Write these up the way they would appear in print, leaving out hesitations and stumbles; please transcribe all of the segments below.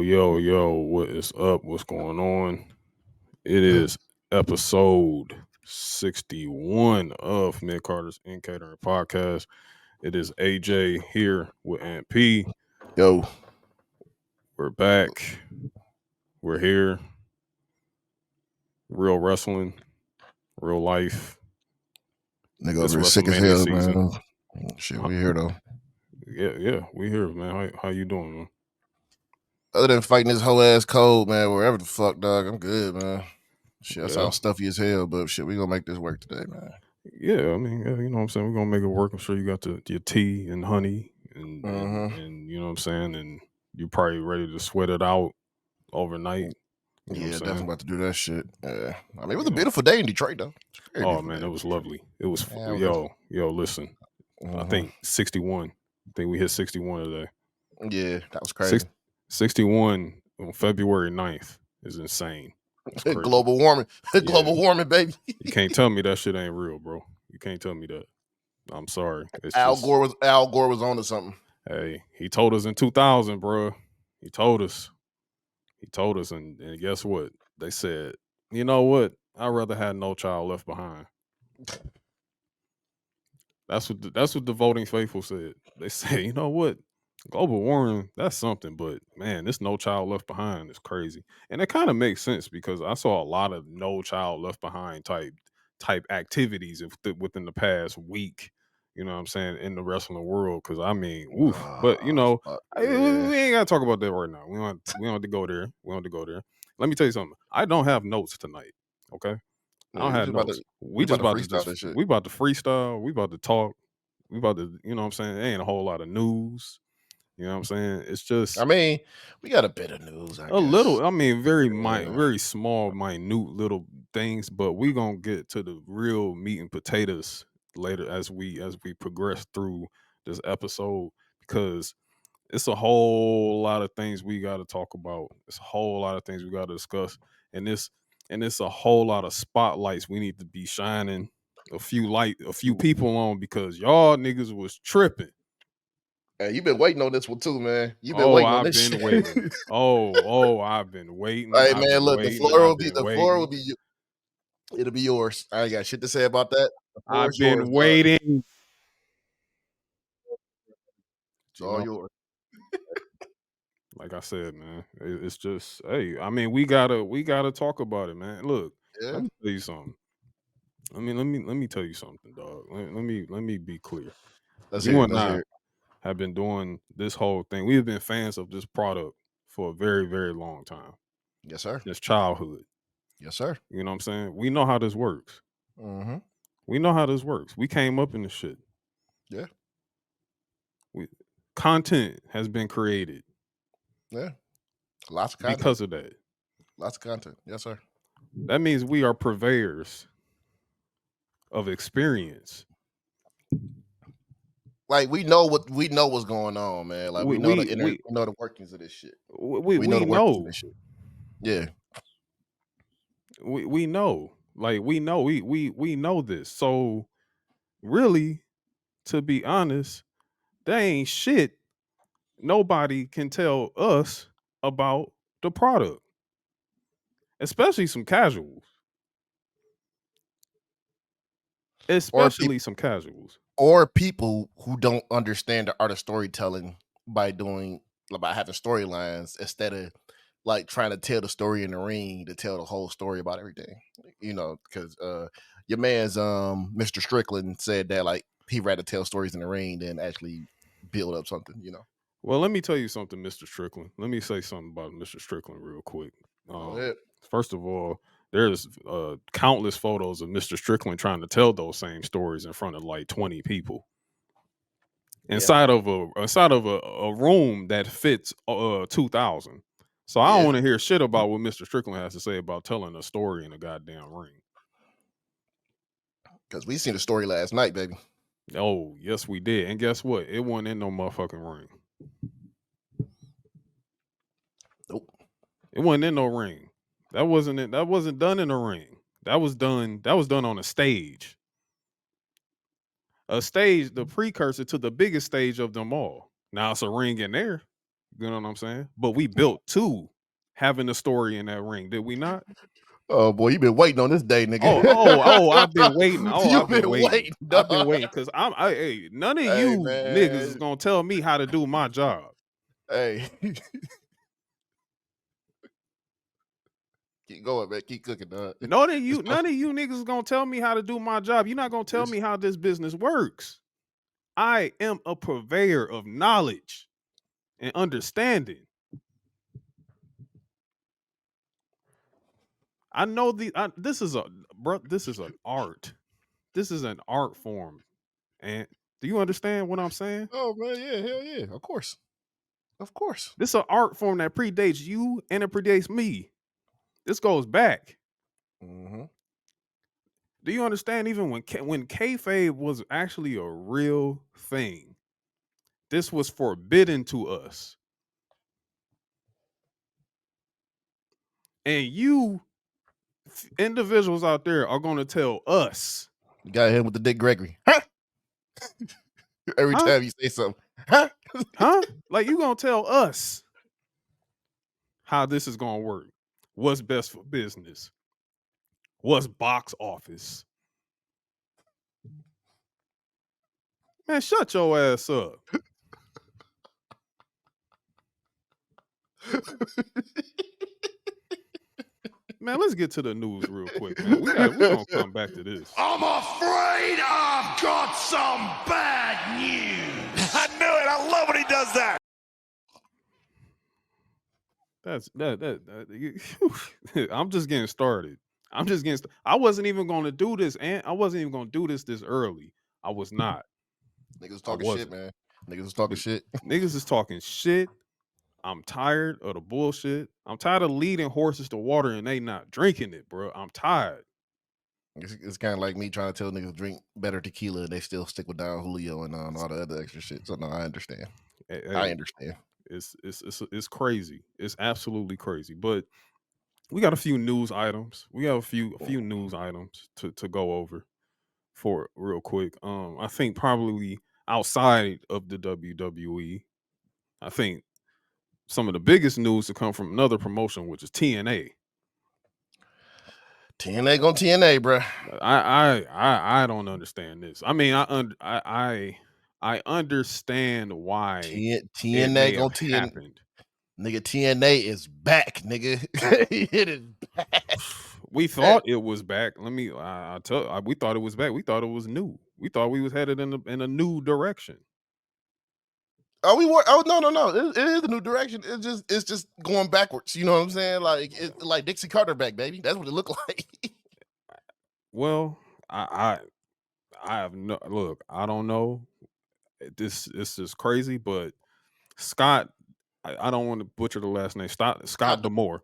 Yo, what is up? What's going on? It is episode 61 of Mid Carter's In Catering Podcast. It is AJ here with Aunt P. Yo, We're back. We're here. Real wrestling, real life. nigga It's over here sick as WrestleMania hell, season. man. Shit, we here though. Yeah, we here, man. How you doing, man? Other than fighting this whole ass cold, man, wherever the fuck, dog, I'm good, man. Shit, I Yeah. sound stuffy as hell, but shit, we gonna make this work today, man. Yeah, I mean, you know what I'm saying? We're gonna make it work. I'm sure you got your tea and honey and you know what I'm saying, and you're probably ready to sweat it out overnight. You know Yeah, what I'm definitely saying? about to do that shit. Yeah. I mean, it was You a know. beautiful day in Detroit, though. It's a very Oh beautiful man, day. it was lovely. It was Yeah, it was yo, listen. I think 61. I think we hit 61 today. Yeah, that was crazy. 61 on February 9th is insane. It's crazy. Global warming. Global warming, baby. You can't tell me that shit ain't real, bro. You can't tell me that. I'm sorry. It's Al Gore was on to something. Hey, he told us in 2000, bro. He told us, and guess what? They said, you know what? I'd rather have no child left behind. That's what the voting faithful said. They say, you know what? Global warming, that's something, but man, this no child left behind is crazy. And it kind of makes sense because I saw a lot of no child left behind type activities within the past week. You know what I'm saying, in the wrestling world? Because I mean, oof. But you know, we ain't gotta talk about that right now. We don't have to go there. We don't have to go there. Let me tell you something. I don't have notes tonight. Okay, I don't have notes. We just about to freestyle. We about to talk. We about to, you know what I'm saying? There ain't a whole lot of news. You know what I'm saying? It's just I mean, we got a bit of news, I guess. little, I mean, very small, minute little things, but we gonna get to the real meat and potatoes later as we progress through this episode because it's a whole lot of things we gotta talk about. It's a whole lot of things we gotta discuss. And it's a whole lot of spotlights we need to be shining a few people on because y'all niggas was tripping. Hey, you've been waiting on this one too, man. You've been waiting on this shit. I've been waiting. I've been waiting. Hey, man, look, the floor will be it'll be yours. I ain't got shit to say about that. I've been waiting. It's all yours. Like I said, man, it's just, hey, I mean, we gotta talk about it, man. Look, let me tell you something. I mean, let me tell you something, dog. Let me be clear. You and I have been doing this whole thing. We have been fans of this product for a very, very long time. Yes, sir. Since childhood. Yes, sir. You know what I'm saying? We know how this works. Mm-hmm. We know how this works. We came up in the shit. Yeah. Content has been created. Yeah. Lots of content. Because of that. Lots of content. Yes, sir. That means we are purveyors of experience. Like we know what's going on, man. Like we know the workings of this shit. We know the workings of this shit. Yeah. We know. Like we know this. So really, to be honest, there ain't shit nobody can tell us about the product. Especially some casuals. Some casuals. Or people who don't understand the art of storytelling by having storylines instead of like trying to tell the story in the ring to tell the whole story about everything. You know, because your man's Mr. Strickland said that like he'd rather tell stories in the ring than actually build up something, you know. Well, let me tell you something, Mr. Strickland. Let me say something about Mr. Strickland real quick. First of all, there's countless photos of Mr. Strickland trying to tell those same stories in front of like 20 people inside of a room that fits 2,000. So I don't want to hear shit about what Mr. Strickland has to say about telling a story in a goddamn ring. Because we seen the story last night, baby. Oh, yes, we did. And guess what? It wasn't in no motherfucking ring. Nope. It wasn't in no ring. That wasn't it. That wasn't done in a ring. That was done on a stage. A stage, the precursor to the biggest stage of them all. Now it's a ring in there. You know what I'm saying? But we built to having a story in that ring, did we not? Oh boy, you been waiting on this day, Oh, nigga. oh, oh, I've been waiting. Oh, You I've been been waiting. waiting, I've been dog. waiting because hey, none of Hey you niggas is man. gonna tell me how to do my job. Hey. Keep going, man. Keep cooking, dog. It's None of you niggas is gonna tell me how to do my job. You're not gonna tell me how this business works. I am a purveyor of knowledge and understanding. I know this is a bro. This is an art. This is an art form. And do you understand what I'm saying? oh man, yeah, hell yeah. Of course. Of course. This is an art form that predates you and it predates me. This goes back. Mm-hmm. Do you understand? Even when kayfabe was actually a real thing, this was forbidden to us. And you individuals out there are going to tell us, You got him with the Dick Gregory. Huh? Every huh? time you say something. Huh? Huh? Like you going to tell us how this is going to work. What's best for business? What's box office? Man, shut your ass up. Man, let's get to the news real quick, man. We're going to come back to this. I'm afraid I've got some bad news. I knew it. I love when he does that. I'm just getting started. I wasn't even going to do this, and I wasn't even going to do this early. I was not. Niggas was I talking shit, wasn't. man. Niggas was talking But shit. niggas is talking shit. I'm tired of the bullshit. I'm tired of leading horses to water and they not drinking it, bro. I'm tired. It's kind of like me trying to tell niggas drink better tequila and they still stick with Don Julio and all the other extra shit. So no, I understand. I Hey, understand. it's crazy. It's absolutely crazy. But we got a few news items. We have a few news items to go over for real quick. I think probably outside of the WWE, I think some of the biggest news to come from another promotion, which is TNA. TNA gon' TNA, bruh. I don't understand this. I mean, I understand why it TNA may have gon' TNA. happened. Nigga, TNA is back, nigga. It is back. We thought it was back. Let me. We thought it was back. We thought it was new. We thought we was headed in a new direction. Oh, we were. Oh, no, no, no. It is a new direction. It's just going backwards. You know what I'm saying? Like it's like Dixie Carter back, baby. That's what it looked like. Well, I have no look. I don't know. This is crazy, but Scott. I don't want to butcher the last name. Scott Scott, Demore.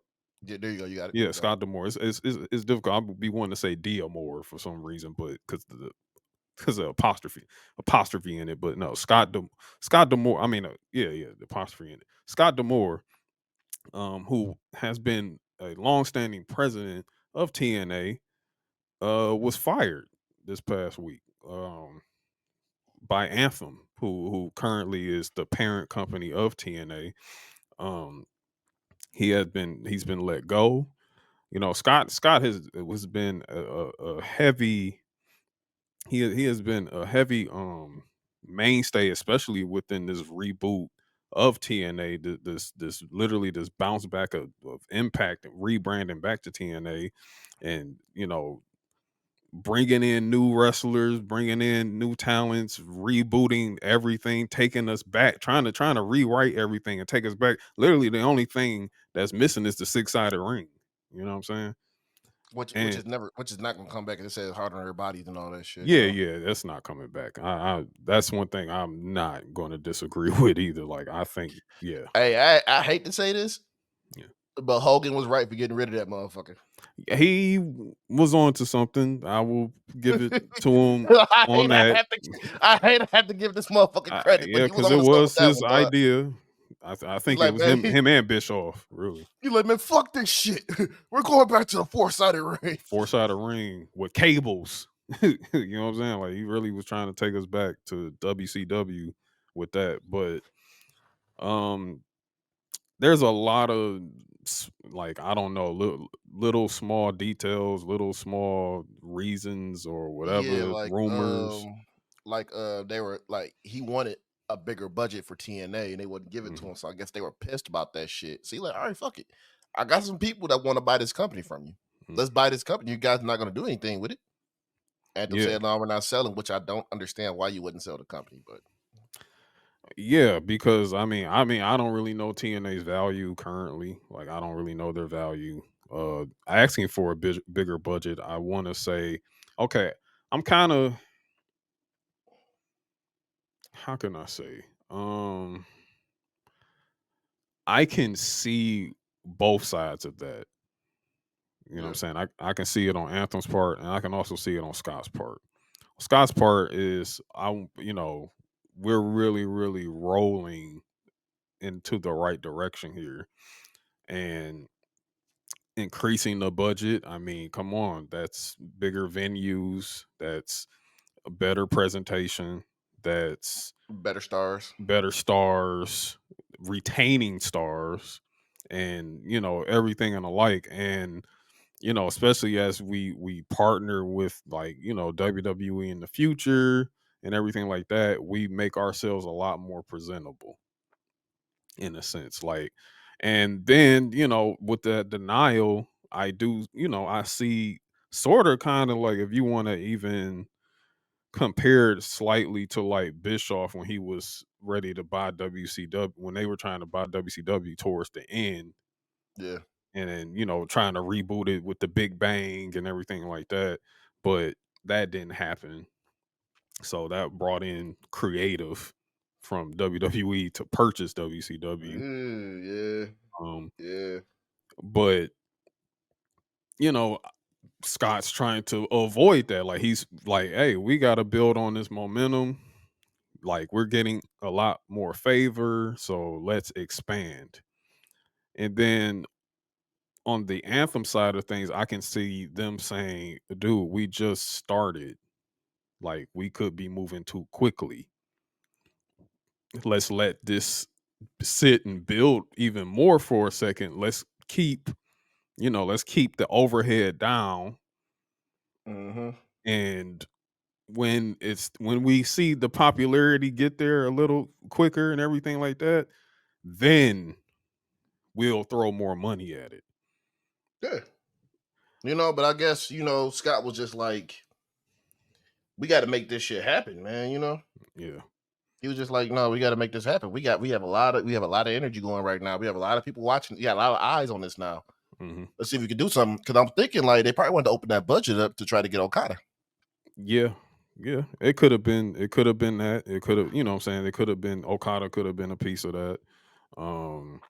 yeah, there you go. You got it. Yeah, Got it. Scott Demore. It's difficult. I would be wanting to say Diamore for some reason, but because of apostrophe in it. But no, Scott Demore. I mean, yeah, the apostrophe in it. Scott Demore, who has been a longstanding president of TNA, was fired this past week by Anthem, who currently is the parent company of TNA. Um, he's been let go. You know, Scott has been a heavy he has been a heavy mainstay, especially within this reboot of TNA. This literally this bounce back of Impact and rebranding back to TNA, and you know bringing in new wrestlers, bringing in new talents, rebooting everything, taking us back, trying to rewrite everything and take us back. Literally, the only thing that's missing is the six-sided ring. You know what I'm saying? Which And is never, which is not gonna come back. And it says hard on their bodies and all that shit. You yeah, know. yeah, that's not coming back. I that's one thing I'm not going to disagree with either. Like I think, yeah, Hey, I hate to say this, yeah. but Hogan was right for getting rid of that motherfucker. He was on to something. I will give it to him I on hate I that. have to I hate I have to give this motherfucker credit, but Yeah, he was because on it to something with was that his one, dog. idea. I He's think it like, was man, him and Bischoff, really. he's like, man, fuck this shit. We're going back to the four-sided ring. Four-sided ring with cables. You know what I'm saying? Like he really was trying to take us back to WCW with that. But um there's a lot of like I don't know, little small details, little small reasons or Yeah, whatever rumors. they were like he wanted a bigger budget for TNA and they wouldn't give it to Mhm. him. So I guess they were pissed about that shit. See, like, all right, fuck it. I got some people that want to buy this company from you. Mm. Let's buy this company. You guys not gonna do anything with it. Anthem Yeah, said, no, we're not selling, which I don't understand why you wouldn't sell the company, but yeah, because I mean, I don't really know TNA's value currently. Like, I don't really know their value. Asking for a bigger budget, I want to say, okay, I'm kind of, how can I say, I can see both sides of that. You know what I'm yeah, saying? I can see it on Anthem's part, and I can also see it on Scott's part. Scott's part is we're really, really rolling into the right direction here. And increasing the budget, I mean, come on, that's bigger venues, that's a better presentation, that's better stars. better stars, retaining stars, and everything and alike. And especially as we partner with like WWE in the future and everything like that, we make ourselves a lot more presentable in a sense. Like, and then with that denial, I do I see sort of kind of like if you want to even compare it slightly to like Bischoff when he was ready to buy WCW, when they were trying to buy WCW towards the end, Yeah. and then trying to reboot it with the Big Bang and everything like that, but that didn't happen. So that brought in creative from WWE to purchase WCW. Yeah. Um, Yeah. but you know, Scott's trying to avoid that. Like he's like, hey, we got to build on this momentum. Like we're getting a lot more favor, so let's expand. And then on the Anthem side of things, I can see them saying, dude, we just started. Like we could be moving too quickly. Let's let this sit and build even more for a second. Let's keep the overhead down. Hmm. And when we see the popularity get there a little quicker and everything like that, then we'll throw more money at it. Yeah. But I guess, Scott was just like, we got to make this shit happen, man. Yeah. He was just like, no, we got to make this happen. We have a lot of energy going right now. We have a lot of people watching. Yeah, a lot of eyes on this now. Hmm. Let's see if we can do something. Because I'm thinking like they probably wanted to open that budget up to try to get Okada. Yeah. Yeah. It could have been that. It could have, what I'm saying, it could have been Okada could have been a piece of that. Um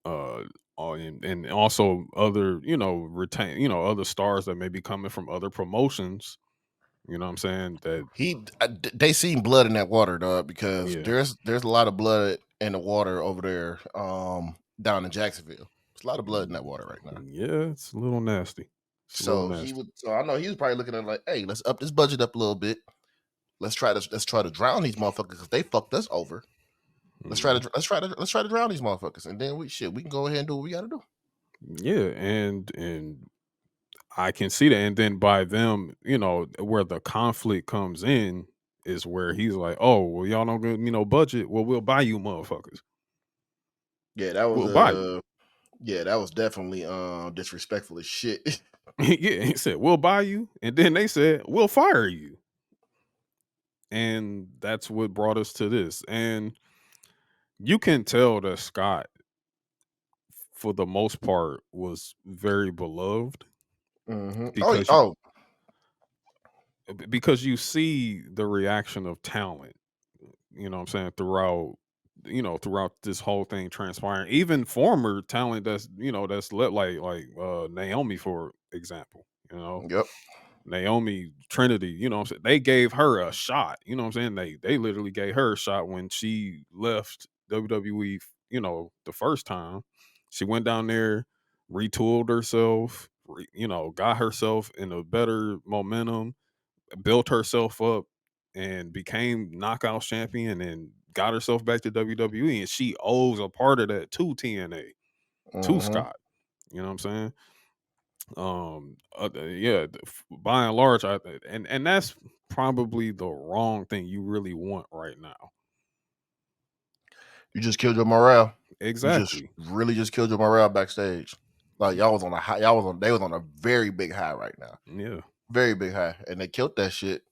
uh and also other, retain, other stars that may be coming from other promotions, what I'm saying, that They seen blood in that water, dog. Because yeah. there's a lot of blood in the water over there, down in Jacksonville. There's a lot of blood in that water right now. Yeah, it's a little nasty. It's a little nasty. So I know he was probably looking at it like, hey, let's up this budget up a little bit. Let's try to drown these motherfuckers because they fucked us over. Mhm. Let's try to drown these motherfuckers, and then we can go ahead and do what we got to do. Yeah, and I can see that. And then by them, where the conflict comes in is where he's like, "Oh, well, y'all don't give me no budget. Well, we'll buy you, motherfuckers. Yeah, that was We'll buy you." definitely disrespectful as shit. Yeah, he said, "We'll buy you," and then they said, "We'll fire you." And that's what brought us to this. And you can tell that Scott, for the most part, was very beloved Oh, because oh, you see the reaction of talent, what I'm saying, throughout this whole thing transpiring. Even former talent that's Naomi, for example. yep, Naomi Trinity, what I'm saying, they gave her a shot. What I'm saying, they literally gave her a shot when she left WWE. The first time she went down there, retooled herself, got herself in a better momentum, built herself up, and became knockout champion, and got herself back to WWE, and she owes a part of that to TNA, to Mm-hmm. Scott. You know what I'm saying? Yeah, by and large, and that's probably the wrong thing you really want right now. You just killed your morale. You just Exactly. really just killed your morale backstage. Like y'all was on a high. They was on a very big high right now. Yeah. Very big high, and they killed that shit.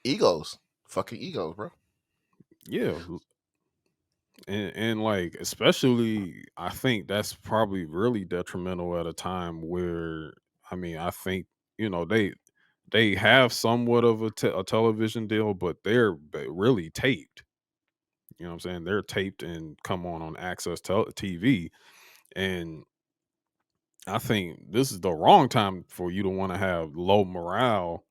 Egos, fucking egos, bro. Yeah. And like, especially, I think that's probably really detrimental at a time where, I mean, I think, they have somewhat of a television deal, but they're really taped. You know what I'm saying? They're taped and come on Access TV. And I think this is the wrong time for you to want to have low morale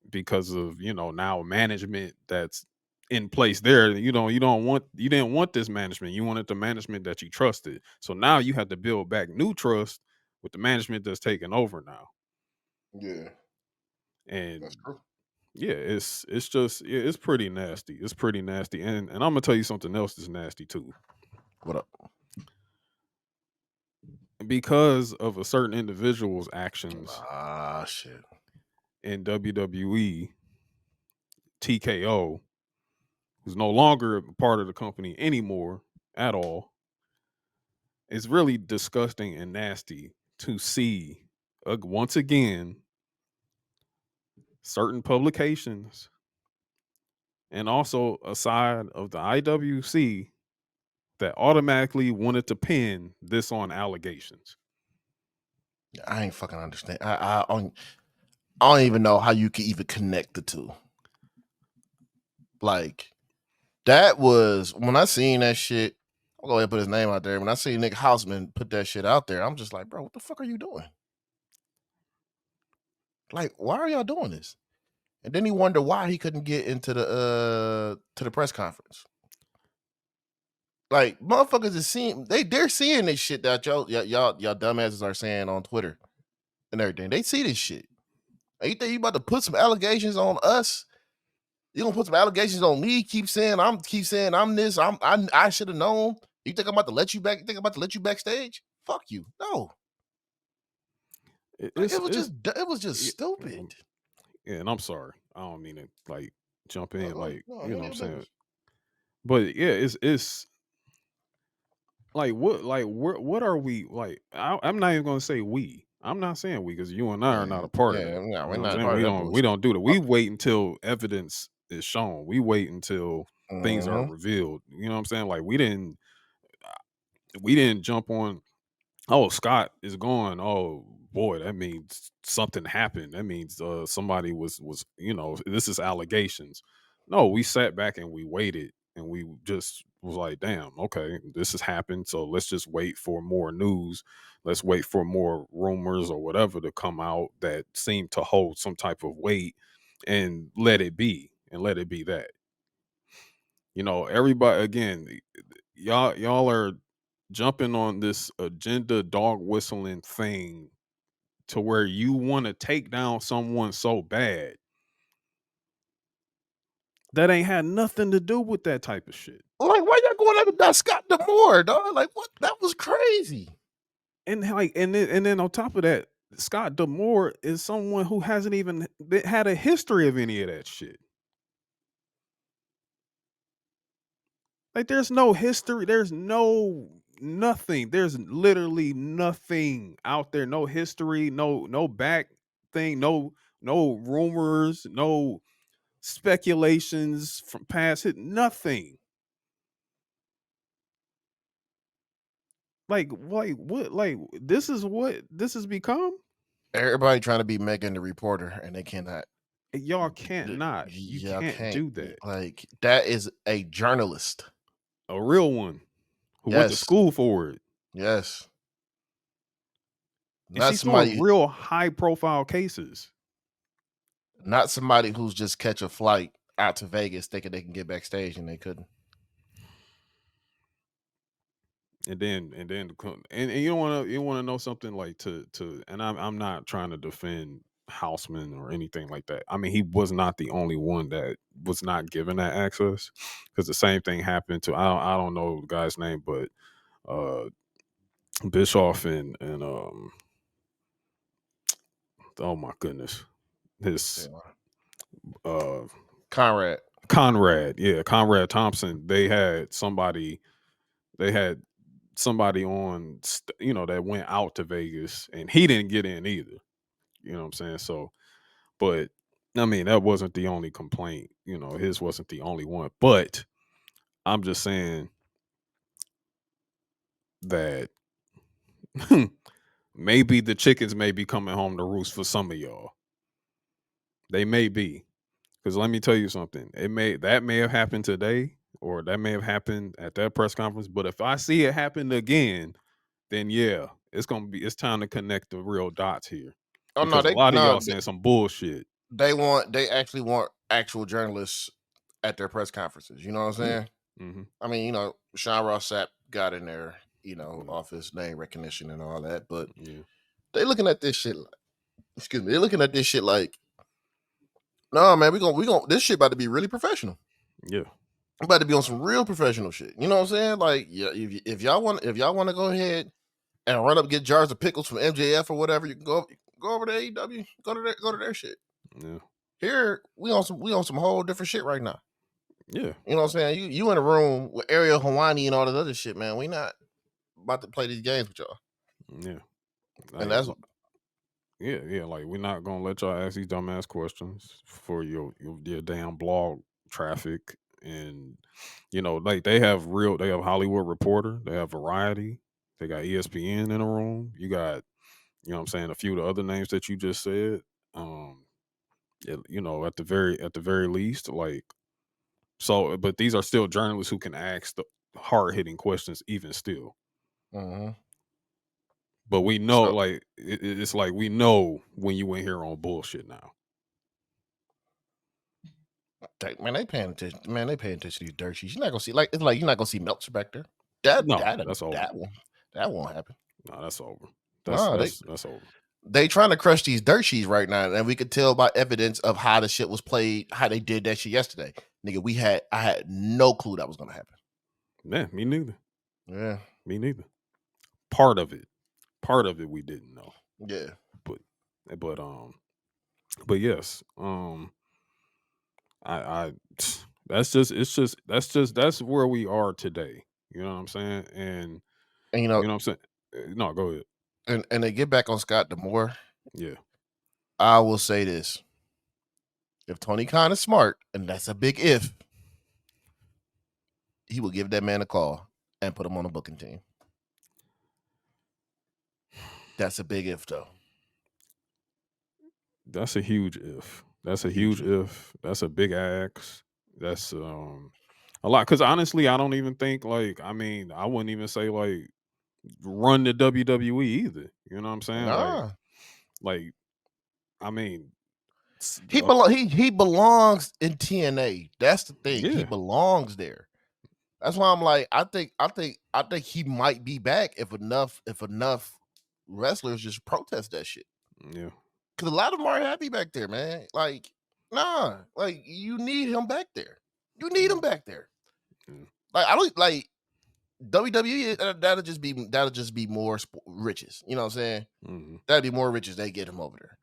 because of, now management that's in place there. You didn't want this management. You wanted the management that you trusted. So now you have to build back new trust with the management that's taken over now. Yeah, And that's true. yeah, it's just, yeah, it's pretty nasty. It's pretty nasty. And I'm gonna tell you something else that's nasty too. What up? Because of a certain individual's actions Ah, shit. in WWE, TKO, who's no longer a part of the company anymore at all, it's really disgusting and nasty to see, once again, certain publications and also a side of the IWC that automatically wanted to pin this on allegations. I ain't fucking understand. I don't even know how you can even connect the two. Like that was when I seen that shit. I'll go ahead and put his name out there. When I see Nick Hausman put that shit out there, I'm just like, bro, what the fuck are you doing? Like, why are y'all doing this? And then he wondered why he couldn't get into the to the press conference. Like, motherfuckers is seeing they're seeing this shit that y'all dumbasses are saying on Twitter and everything. They see this shit. You think you about to put some allegations on us? You gonna put some allegations on me? Keep saying I'm this. I should have known. You think I'm about to let you back? You think I'm about to let you backstage? Fuck you. No. It- Like, It's it's it was just yeah, stupid. yeah, and I'm sorry. I don't mean to like jump in, like, No, you know handle what I'm your saying. business. But yeah, it's like, what are we like? I'm not even gonna say we. I'm not saying we, because you and I are not Yeah, a part of yeah, that. no, You we're know what I'm not a saying? part of that We bullshit. don't do that. We wait until evidence is shown. We wait until things are Mm-hmm. revealed. You know what I'm saying? Like, we didn't jump on, oh, Scott is gone. Oh boy, that means something happened. That means somebody was, this is allegations. No, we sat back and we waited, and we just was like, damn, okay, this has happened. So let's just wait for more news. Let's wait for more rumors or whatever to come out that seem to hold some type of weight, and let it be, and let it be that. Everybody, again, y'all are jumping on this agenda dog whistling thing to where you want to take down someone so bad that ain't had nothing to do with that type of shit. Like, why y'all going after that Scott Demore, dog? Like, what? That was crazy. And then on top of that, Scott Demore is someone who hasn't even had a history of any of that shit. Like, there's no history, there's nothing. There's literally nothing out there. No history, no back thing, no rumors, no speculations from past hit, nothing. Like what, like, this is what this has become? Everybody trying to be Megan the reporter, and they cannot. Y'all can't not. You Y'all can't can't. do that. Like, that is a journalist. A real one who went to Yes, school for it. yes. And Not she saw somebody, real high profile cases. not somebody who's just catch a flight out to Vegas thinking they can get backstage and they couldn't. And then and you want to know something, like, to and I'm not trying to defend Houseman or anything like that. I mean, he was not the only one that was not given that access, because the same thing happened to I don't know the guy's name, but uh Bischoff and oh my goodness, his uh Conrad. Conrad Thompson. They had somebody on, that went out to Vegas, and he didn't get in either. You know what I'm saying? So, but I mean, that wasn't the only complaint. His wasn't the only one. But I'm just saying that maybe the chickens may be coming home to roost for some of y'all. They may be. Because let me tell you something. That may have happened today, or that may have happened at that press conference. But if I see it happen again, then yeah, it's time to connect the real dots here. Oh no, Because a they lot of no y'all saying some bullshit. they actually want actual journalists at their press conferences. You know what I'm saying? Mm-hmm. I mean, Sean Ross Sapp got in there, off his name recognition and all that, but they looking at this shit they're looking at this shit like, no, man, we gonna this shit about to be really professional. Yeah. About to be on some real professional shit. You know what I'm saying? Like, yeah, if y'all want to go ahead and run up get jars of pickles from MJF or whatever, you can go over to AEW, go to their shit. Yeah. Here we on some whole different shit right now. Yeah. You know what I'm saying? You in a room with Ariel Hawani and all this other shit, man. We not about to play these games with y'all. Yeah. And that's yeah. Like, we're not gonna let y'all ask these dumbass questions for your damn blog traffic. And like, they have Hollywood Reporter, they have Variety, they got ESPN in a room. You got, what I'm saying, a few of the other names that you just said. At the very least, like, so, but these are still journalists who can ask the hard hitting questions even still. mm-hmm. But we know, like, it's like we know when you in here on bullshit now. Man, they paying attention. Man, they paying attention to these dirt sheets. You're not gonna see you're not gonna see Meltzer back there. That's over. That won't happen. No, that's over. That's over. They trying to crush these dirt sheets right now, and we could tell by evidence of how the shit was played, how they did that shit yesterday. Nigga, I had no clue that was gonna happen. Yeah, me neither. Yeah, me neither. Part of it we didn't know. Yeah, but yes, I that's where we are today. You know what I'm saying? And you you know what I'm saying? No, go ahead. And they get back on Scott D'Amore. Yeah. I will say this. If Tony Khan is smart, and that's a big if, he will give that man a call and put him on a booking team. That's a big if, though. That's a huge if. That's a huge if. That's a big axe. That's a lot. Because honestly, I don't even think, like, I mean, I wouldn't even say, like, run the WWE either. You know what I'm saying? Nah. Like, I mean, he belongs in TNA. That's the thing. Yeah. He belongs there. That's why I'm like, I think he might be back if enough wrestlers just protest that shit. Yeah. Because a lot of them aren't happy back there, man. Like, nah, like, you need him back there. You need him back there. Like, I don't like WWE. That'll just be more riches. You know what I'm saying? Mm-hmm. That'd be more riches. They get him over there.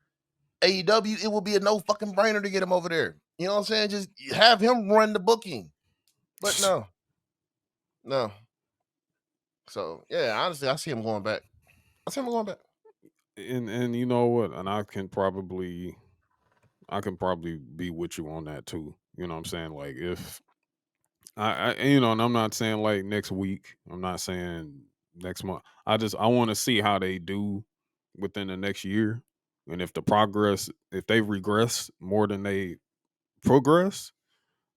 AEW, it will be a no fucking brainer to get him over there. You know what I'm saying? Just have him run the booking. But no. So yeah, honestly, I see him going back. And you know what? And I can probably be with you on that too. You know what I'm saying? Like, if I and I'm not saying like next week. I'm not saying next month. I want to see how they do within the next year. And if they regress more than they progress,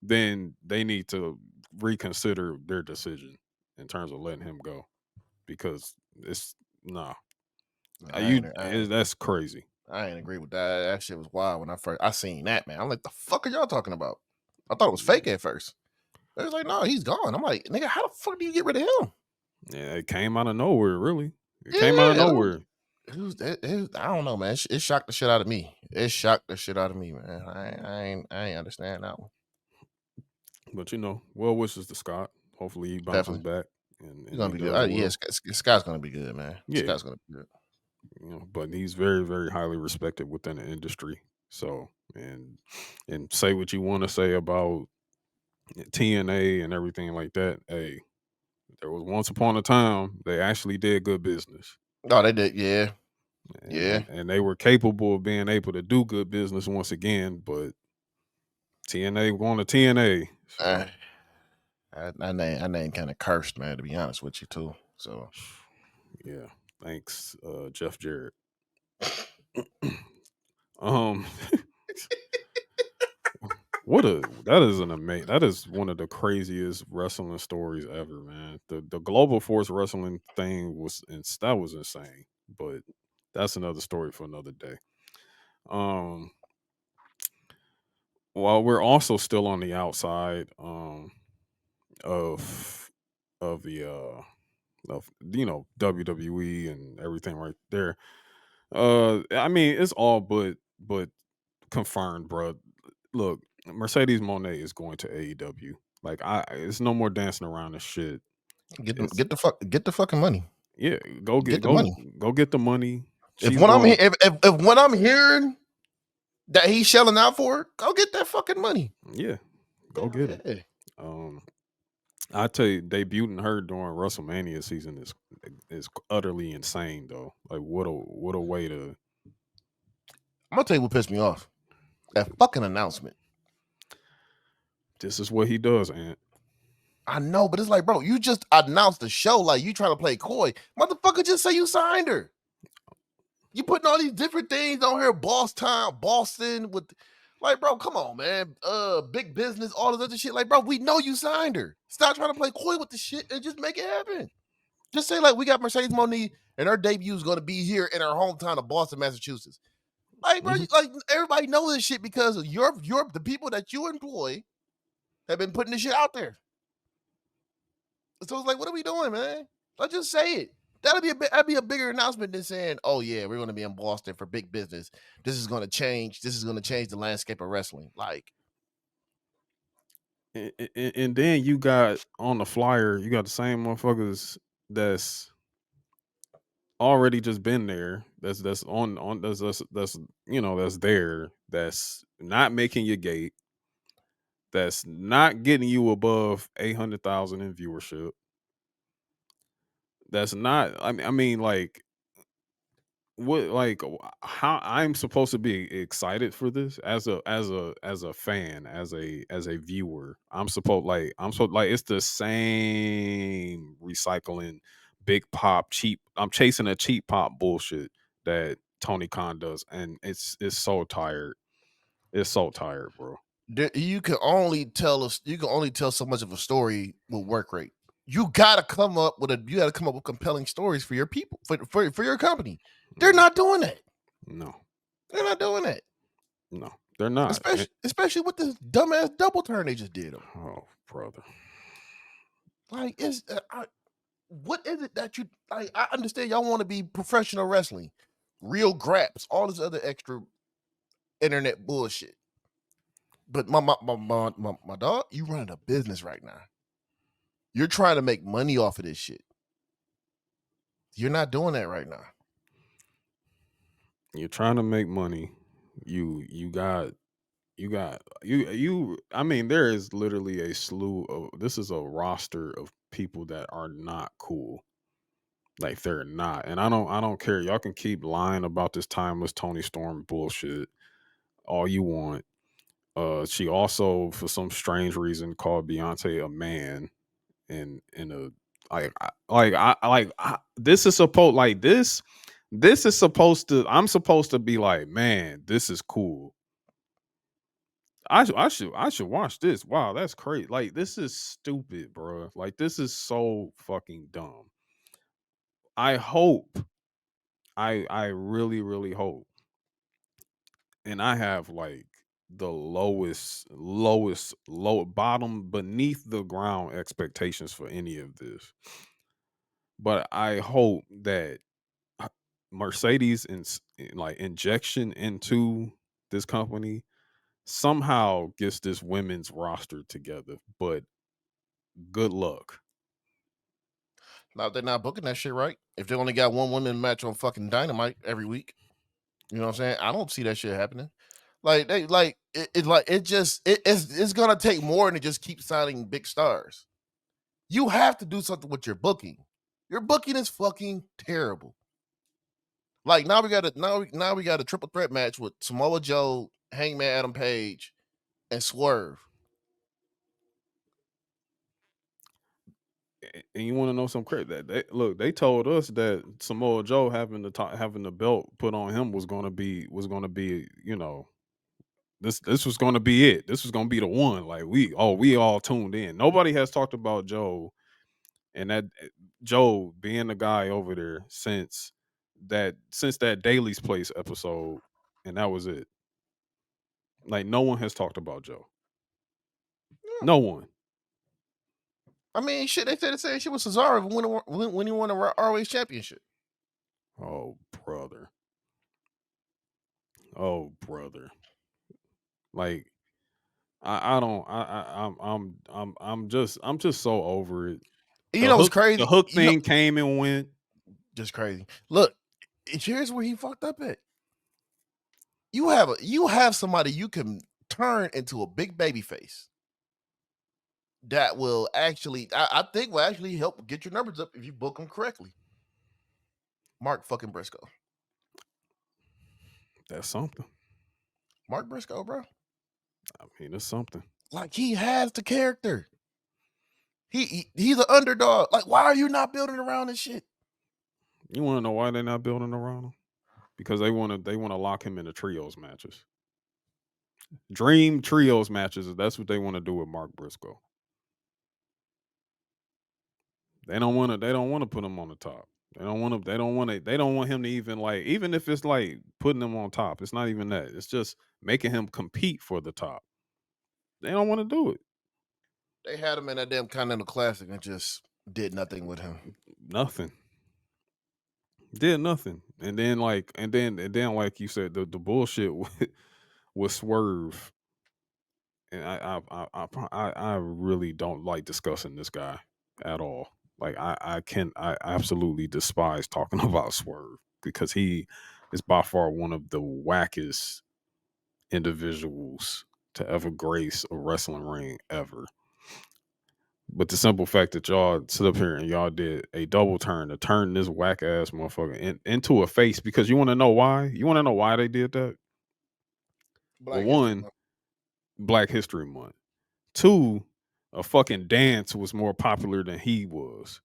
then they need to reconsider their decision in terms of letting him go, because it's that's crazy. I ain't agree with that. That shit was wild when I seen that, man. I'm like, the fuck are y'all talking about? I thought it was fake at first. They was like, no, he's gone. I'm like, nigga, how the fuck do you get rid of him? Yeah, it came out of nowhere, really. It came out of nowhere. I don't know, man. It shocked the shit out of me. It shocked the shit out of me, man. I ain't understand that one. But well wishes to Scott. Hopefully he bounces Definitely, back and, he's and gonna he be good. does Yeah, well. Scott's gonna be good, man. Yeah, Scott's gonna be good. but he's very, very highly respected within the industry. So and say what you want to say about TNA and everything like that. Hey, there was once upon a time they actually did good business. Oh, they did. Yeah, And, yeah. and and they were capable of being able to do good business once again, but TNA going to TNA. So I name kind of cursed, man. To be honest with you, too. So yeah, thanks, Jeff Jarrett. um, that is one of the craziest wrestling stories ever, man. The Global Force Wrestling thing that was insane, but that's another story for another day. Um, while we're also still on the outside, of of the of WWE and everything right there. I mean, it's all but confirmed, bro. Look, Mercedes Monet is going to AEW. Like it's no more dancing around this shit. It's get the fucking money. yeah, Get the money. go get the money. If She's when I'm going, if when I'm hearing that he's shelling out for it, go get that fucking money. yeah, go Hell get it. yeah. Um, I tell you, debuting her during WrestleMania season is utterly insane, though. Like what a way to. I'm gonna tell you what pissed me off. That fucking announcement. This is what he does, and I know, but it's like, bro, you just announced the show like you trying to play coy. Motherfucker, just say you signed her. You putting all these different things on here, Boston with like, bro, come on, man. Big business, all this other shit. Like, bro, we know you signed her. Stop trying to play coy with the shit and just make it happen. Just say, like, we got Mercedes Monique and her debut is gonna be here in her hometown of Boston, Massachusetts. Like, bro, like everybody knows this shit because of the people that you employ have been putting this shit out there. So it's like, what are we doing, man? Let's just say it. That'd be a bigger announcement than saying, "Oh yeah, we're going to be in Boston for big business. This is going to change. This is going to change the landscape of wrestling." Like, and then you got on the flyer, you got the same motherfuckers that's already just been there. That's on that's that's there. That's not making your gate. That's not getting you above 800,000 in viewership. That's not. I mean, like what how I'm supposed to be excited for this as a fan, as a viewer. I'm supposed it's the same recycling big pop cheap. I'm chasing a cheap pop bullshit that Tony Khan does, and it's so tired. It's so tired, bro. you can only tell us. You can only tell so much of a story with work rate. You gotta come up with compelling stories for your people for your company. They're Mm, not doing that. no, They're not doing that. no, they're not. Especially with this dumbass double turn they just did. Oh, brother. Like, what is it that you like? I understand y'all want to be professional wrestling, real graps, all this other extra internet bullshit. But my dog, you running a business right now. You're trying to make money off of this shit. You're not doing that right now. You're trying to make money. You got you I mean, there is literally a slew of this is a roster of people that are not cool. Like they're not. And I don't care. Y'all can keep lying about this timeless Tony Storm bullshit all you want. She also for some strange reason called Beyonce a man and in a this is supposed this is supposed to I'm supposed to be like, man, this is cool. I should watch this. Wow, that's crazy. Like this is stupid, bro. Like this is so fucking dumb. I hope I really really hope and I have like the low bottom beneath the ground expectations for any of this. But I hope that Mercedes like injection into this company somehow gets this women's roster together, but good luck. Now they're not booking that shit right. If they only got one women match on fucking Dynamite every week, you know what I'm saying? I don't see that shit happening. Like they like it's gonna take more than just keep signing big stars. You have to do something with your booking. Your booking is fucking terrible. Like now we got a triple threat match with Samoa Joe, Hangman Adam Page, and Swerve. And you want to know some crazy? That they told us that Samoa Joe having the belt put on him was going to be this was going to be it. This was going to be the one. Like we all tuned in. Nobody has talked about Joe and that Joe being the guy over there since that Daily's Place episode, and that was it. Like no one has talked about Joe. Yeah. No one. I mean, shit, they said the same shit with Cesaro when he won the ROH championship. Oh brother. Oh brother. Like I don't I'm just so over it. You know what's The crazy? hook thing came and went. Just crazy. Look, here's where he fucked up at. You have somebody you can turn into a big baby face that will actually, I think, will actually help get your numbers up if you book them correctly. Mark fucking Briscoe. That's something. Mark Briscoe, bro. I mean, it's something. Like he has the character. He's an underdog. Like, why are you not building around this shit? You want to know why they're not building around him? Because they want to lock him into trios matches. Dream trios matches. That's what they want to do with Mark Briscoe. They don't want to put him on the top. They don't want him to even if it's like putting him on top. It's not even that. It's just making him compete for the top. They don't want to do it. They had him in that damn Continental Classic and just did nothing with him. Nothing. Did nothing. And then like you said, the bullshit with Swerve. And I really don't like discussing this guy at all. Like I absolutely despise talking about Swerve because he is by far one of the wackest individuals to ever grace a wrestling ring ever. But the simple fact that y'all sit up here and y'all did a double turn to turn this whack ass motherfucker into a face, because you want to know why? You want to know why they did that? Well, one, Black History Month. Two, a fucking dance was more popular than he was.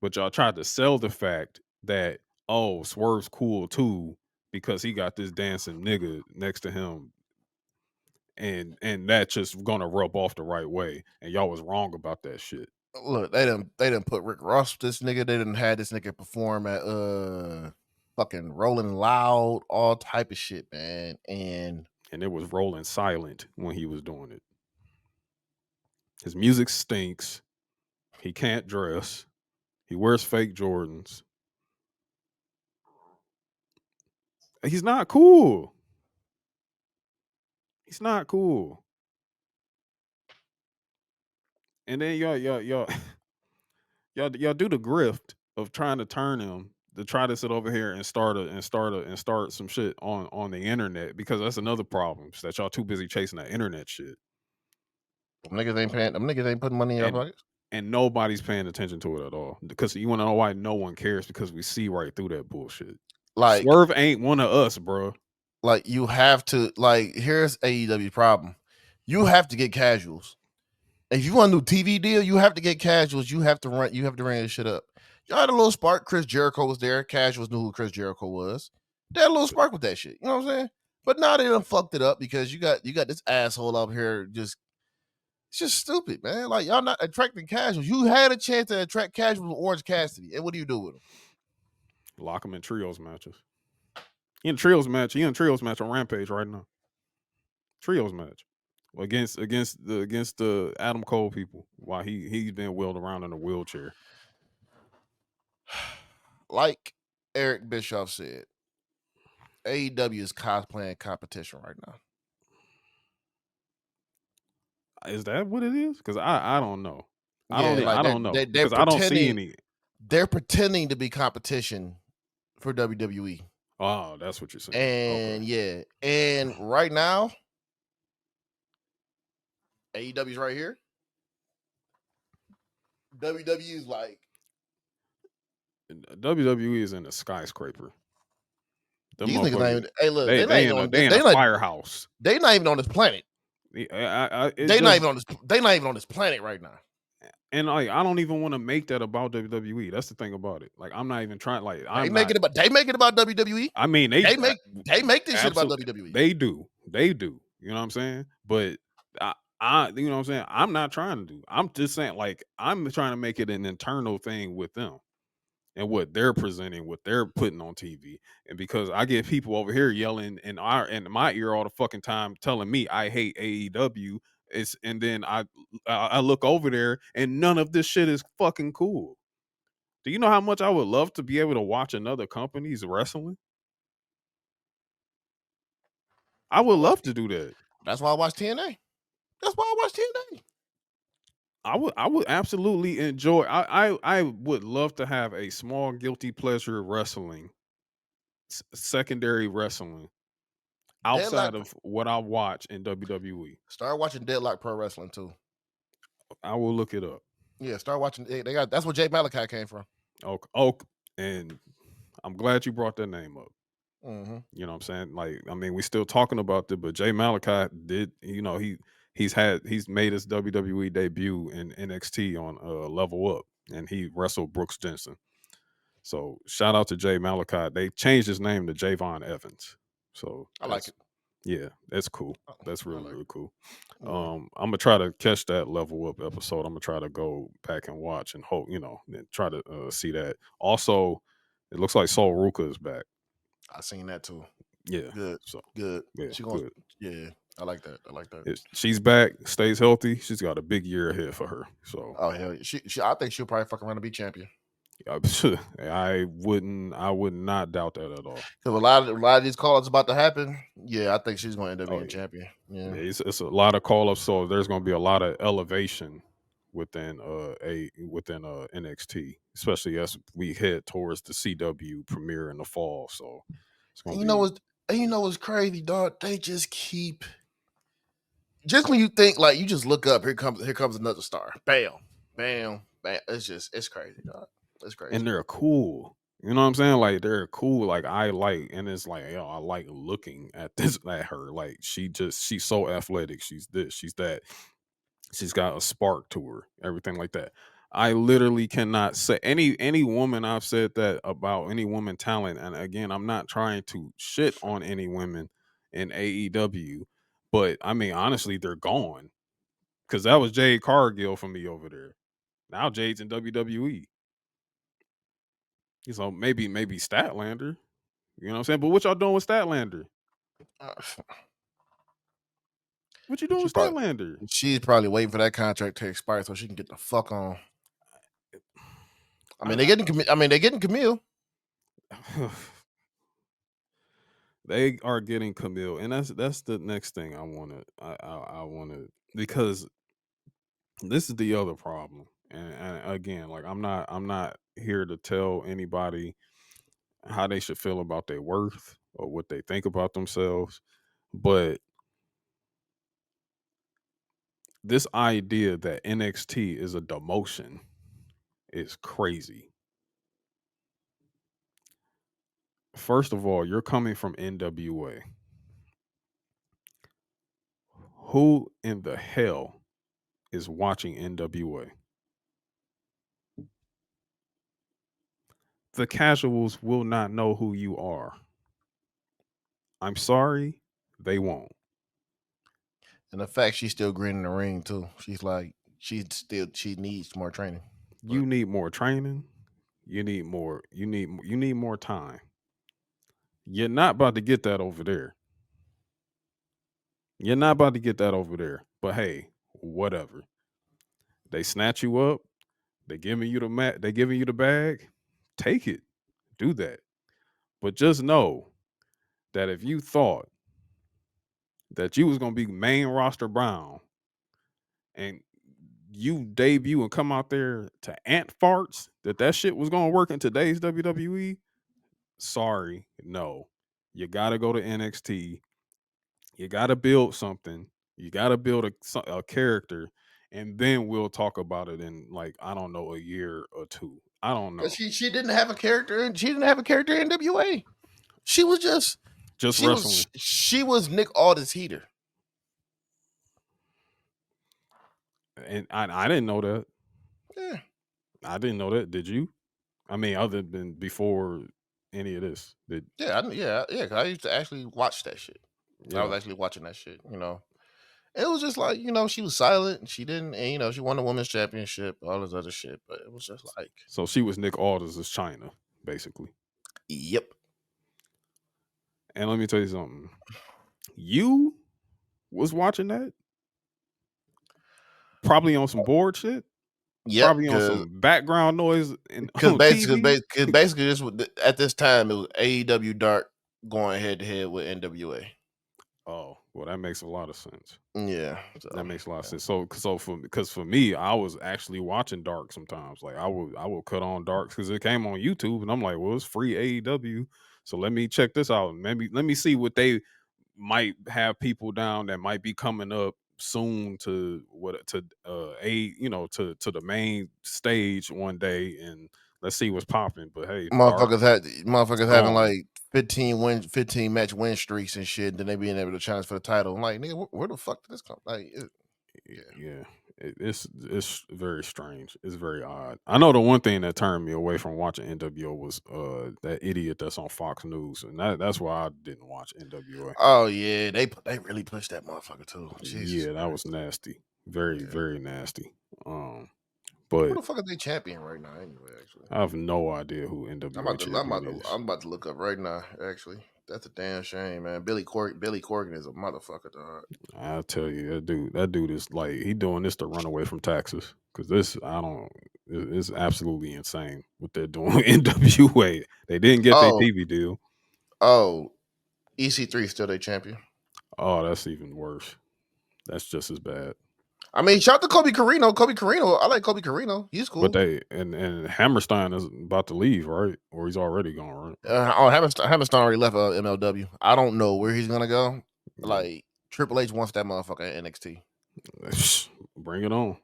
But y'all tried to sell the fact that, oh, Swerve's cool too because he got this dancing nigga next to him, and that's just gonna rub off the right way. And y'all was wrong about that shit. Look, they didn't put Rick Ross with this nigga. They didn't have this nigga perform at fucking Rolling Loud, all type of shit, man. And it was rolling silent when he was doing it. His music stinks. He can't dress. He wears fake Jordans. He's not cool. He's not cool. And then y'all y'all do the grift of trying to turn him to try to sit over here and start some shit on the internet, because that's another problem, is that y'all too busy chasing that internet shit. them niggas ain't putting money in your pockets. And nobody's paying attention to it at all. Because you want to know why no one cares? Because we see right through that bullshit. Like Swerve ain't one of us, bro. Like you have to here's AEW problem. You have to get casuals. If you want a new TV deal, you have to get casuals. You have to run this shit up. Y'all had a little spark. Chris Jericho was there. Casuals knew who Chris Jericho was. They had a little spark with that shit. You know what I'm saying? But now they done fucked it up because you got this asshole up here it's just stupid, man. Like y'all not attracting casuals. You had a chance to attract casuals with Orange Cassidy, and what do you do with them? Lock him in trios matches. He in a trios match on Rampage right now. Trios match against the Adam Cole people while he's been wheeled around in a wheelchair. Like Eric Bischoff said, AEW is cosplaying competition right now. Is that what it is? Because I don't know. Yeah, like I don't know they're because I don't see pretending any. they're pretending to be competition for WWE. Oh, that's what you're saying. And Okay. yeah, and right now, AEW's right here. WWE is like WWE is in a skyscraper. Them these niggas. Not motherfuckers. even, hey, look, They in a firehouse. they not even on this planet. It They not just even on this. They not even on this planet right now. and like I don't even want to make that about WWE. That's the thing about it. Like I'm not even trying. Like They I'm make not. it about WWE. I mean They make this shit about absolutely WWE. they do. They do. You know what I'm saying? But you know what I'm saying? I'm not trying to do. I'm just saying like I'm trying to make it an internal thing with them and what they're presenting, what they're putting on TV. And because I get people over here yelling in my ear all the fucking time telling me I hate AEW, and then I look over there and none of this shit is fucking cool. Do you know how much I would love to be able to watch another company's wrestling? I would love to do that. That's why I watch TNA. That's why I watch TNA. I would absolutely enjoy. I would love to have a small guilty pleasure wrestling, secondary wrestling outside Deadlock. of what I watch in WWE. Start watching Deadlock Pro Wrestling too. I will look it up. Yeah, start watching. They got that's where Jay Malachi came from. Okay, oh, and I'm glad you brought that name up. Mm-hmm. You know what I'm saying? Like, I mean, we still talking about it, but Jay Malachi did. You know, he's made his WWE debut in NXT on Level Up, and he wrestled Brooks Jensen. So shout out to Jay Malachi. They changed his name to Javon Evans. So I like it. yeah, that's cool. That's I really, like really cool. Yeah. I'm gonna try to catch that Level Up episode. I'm gonna try to go back and watch and hope, and try to see that. Also, it looks like Sol Ruka is back. I seen that too. Yeah. Good. So Good. yeah, She gonna. good. Yeah, I like that. I like that. She's back, stays healthy. She's got a big year ahead for her. So Oh hell, yeah. She. I think she'll probably fuck around and be champion. I would not doubt that at all. Because a lot of these calls about to happen. Yeah, I think she's going to end up Oh, being yeah. champion. Yeah. It's a lot of call ups, so there's going to be a lot of elevation within NXT, especially as we head towards the CW premiere in the fall. So it's going to be. You know what's crazy, dog? They just keep. Just when you think like you just look up, here comes another star. Bam, bam, bam. It's crazy, dog. It's crazy. And they're cool. You know what I'm saying? Like they're cool. Like I like, and it's like, I like looking at this at her. Like she's so athletic. She's this, she's that. She's got a spark to her. Everything like that. I literally cannot say any woman I've said that about any woman talent. And again, I'm not trying to shit on any women in AEW, but I mean honestly, they're gone. Cause that was Jade Cargill for me over there. Now Jade's in WWE. So maybe Statlander. You know what I'm saying? But what y'all doing with Statlander? Uh, What you doing she with probably, Statlander? she's probably waiting for that contract to expire so she can get the fuck on. I mean, they're getting Camille. They are getting Camille, and that's the next thing I want to because this is the other problem. And again, like I'm not here to tell anybody how they should feel about their worth or what they think about themselves, but this idea that NXT is a demotion is crazy. First of all, you're coming from NWA. Who in the hell is watching NWA? The casuals will not know who you are. I'm sorry, they won't. And the fact she's still green in the ring too. She's like she needs more training. You need more training. You need more time. You're not about to get that over there. You're not about to get that over there. But hey, whatever. They snatch you up. They giving you the bag. Take it. Do that. But just know that if you thought that you was gonna be main roster Brown and you debut and come out there to ant farts, that shit was gonna work in today's WWE, sorry, no. You gotta go to NXT. You gotta build something. You gotta build a character, and then we'll talk about it in like I don't know a year or two. I don't know. Because she didn't have a character, and she didn't have a character in NWA. She was just wrestling. she was Nick Aldis heater. And I didn't know that. Yeah. I didn't know that. Did you? I mean, other than before any of this. Yeah, 'cause I used to actually watch that shit. I was Yeah. actually watching that shit, It was just like, she was silent and she didn't, and she won the women's championship, all this other shit. But it was just like, So she was Nick Aldis as China, basically. yep. And let me tell you something. You was watching that? Probably on some board shit? Yep. Probably on some background noise and Because on TV? basically this was, at this time, it was AEW Dark going head to head with NWA. Oh, well, that makes a lot of sense. Yeah. That makes a lot of sense. So for me, I was actually watching Dark sometimes. Like I would cut on Dark because it came on YouTube, and I'm like, well, it's free AEW, so let me check this out. Maybe let me see what they might have people down that might be coming up soon to to the main stage one day, and let's see what's popping. But hey, Dark, Motherfuckers having gone. like 15 match win streaks and shit. Then they being able to challenge for the title. I'm like, nigga, where the fuck did this come? Like, Yeah. It's very strange. It's very odd. I know the one thing that turned me away from watching NWO was that idiot that's on Fox News, and that's why I didn't watch NWA. oh yeah, they really pushed that motherfucker too. Jesus Yeah, that was Christ. nasty. Very very nasty. Who But the fuck is they champion right now? Anyway, actually, I have no idea who I'm NWA about to champion is. I'm about to look up right now. Actually, that's a damn shame, man. Billy Corgan is a motherfucker, dog. I'll tell you, that dude is like he doing this to run away from taxes because this it's absolutely insane what they're doing with NWA. They didn't get their Oh, TV deal. oh, EC3 still their champion. Oh, that's even worse. That's just as bad. I mean, shout out to Kobe Carino. I like Kobe Carino. He's cool. But they and Hammerstein is about to leave, right? Or he's already gone, right? Hammerstein already left MLW. I don't know where he's gonna go. Like Triple H wants that motherfucker at NXT. Bring it on.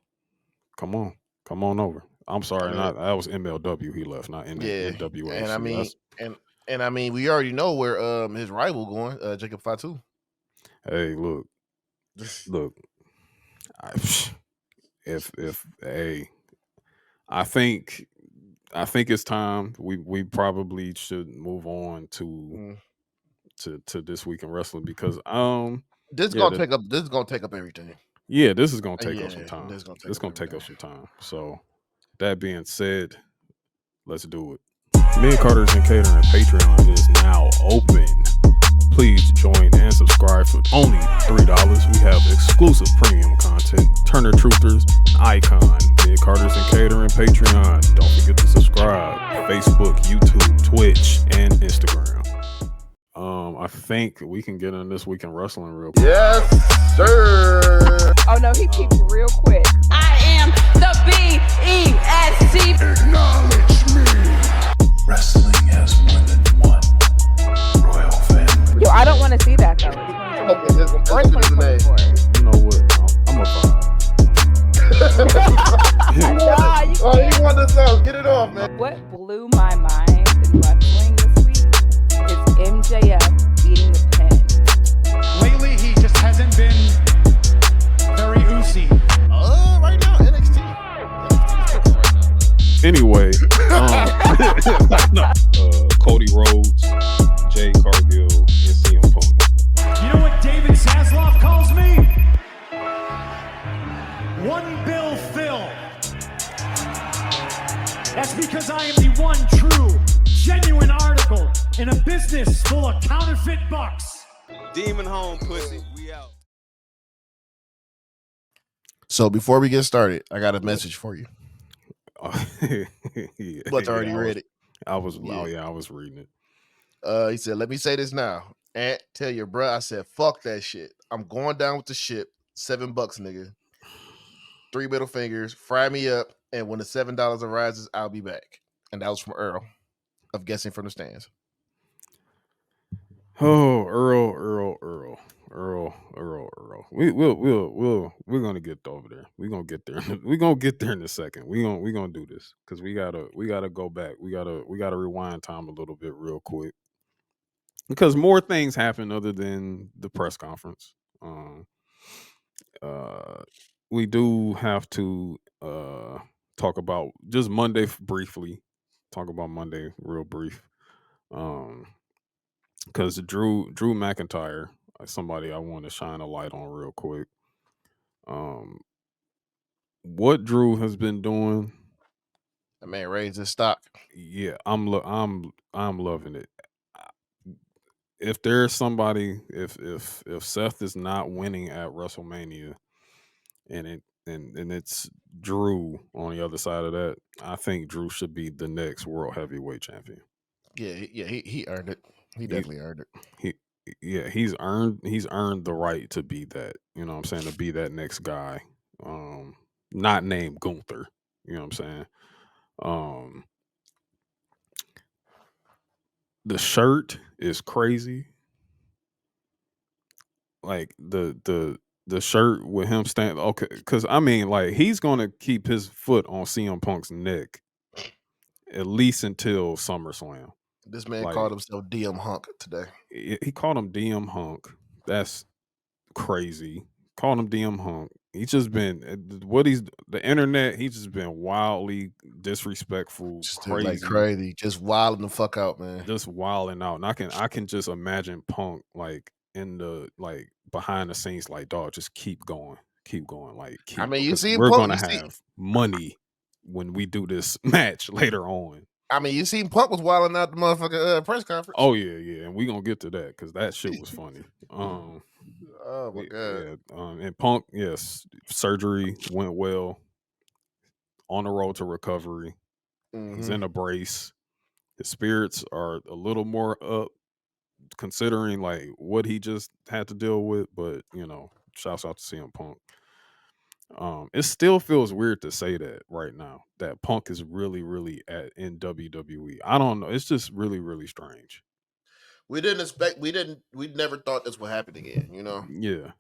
Come on over. I'm sorry, that was MLW he left, not NWA. And I mean, we already know where his rival going, Jacob Fatu. Hey, look. I think it's time we probably should move on to this week in wrestling because this is gonna take up everything. Yeah, this is gonna take up some time. This is gonna take up some time. So that being said, let's do it. Me and Carter's and Catering Patreon is now open. Please join and subscribe for only $3. We have exclusive premium content, Turner Truthers, Icon, Mid Carter's and Catering Patreon. Don't forget to subscribe. Facebook, YouTube, Twitch, and Instagram. I think we can get in this week in wrestling real quick. Yes, sir. Oh no, he peeped real quick. I am the BEST. Acknowledge me. Wrestling has more than one royal family. Yo, I don't want to see that though. Or 2024. You know what? I'm a vibe. You want this out? Get it off, man. What blew my mind in wrestling this week is MJF eating the pen. Lately, he just hasn't been very oozy. Right now, NXT. Anyway, Cody Rhodes, Jay Cargill, and CM Punk. You know what David Zasloff calls me? One Bill Phil. That's because I am the one true, genuine article in a business full of counterfeit bucks. Demon home, pussy. We out. So before we get started, I got a message for you. Yeah, But I already read it. I was reading it. He said, "Let me say this now. Ant, tell your bruh, I said, fuck that shit. I'm going down with the ship. $7, nigga. 3 middle fingers. Fry me up, and when the $7 arises, I'll be back." And that was from Earl of Guessing from the Stands. Oh, Earl. We're gonna get over there. We're gonna get there. We're gonna get there in a second. We gonna do this because we gotta go back. We gotta rewind time a little bit real quick because more things happen other than the press conference. Um, uh, we do have to talk about just Monday briefly. Talk about Monday real brief. Um, because Drew McIntyre, somebody I want to shine a light on real quick. Um, what Drew has been doing, That man raised his stock. yeah, I'm loving it. If there's somebody, if Seth is not winning at WrestleMania, and it's Drew on the other side of that, I think Drew should be the next world heavyweight champion. He earned it. He He definitely earned it. he yeah, he's earned the right to be that. You know what I'm saying? To be that next guy. Um Not named Gunther. You know what I'm saying? Um the shirt is crazy. Like the shirt with him standing, okay, cuz I mean, like, he's going to keep his foot on CM Punk's neck at least until SummerSlam. This man Like, called himself DM Hunk today. he called him DM Hunk. That's crazy. Called him DM Hunk. He's just been the internet. He's just been wildly disrespectful, Just like crazy, crazy. Just wilding the fuck out, man. just wilding out. And I can just imagine Punk like in the like behind the scenes, like, dog, just keep going, like, I keep, mean, you because seen we're Punk. gonna have money when we do this match later on. You seen Punk was wilding out the motherfucking press conference. Oh yeah, and we gonna get to that because that shit was funny. Oh my god. Yeah, and Punk, yes, surgery went well, on the road to recovery. He's Mm-hmm. in a brace. His spirits are a little more up, considering like what he just had to deal with. But shouts out to CM Punk. It still feels weird to say that right now that Punk is really, really in WWE. I don't know. It's just really, really strange. We didn't expect. We never thought this would happen again. Yeah,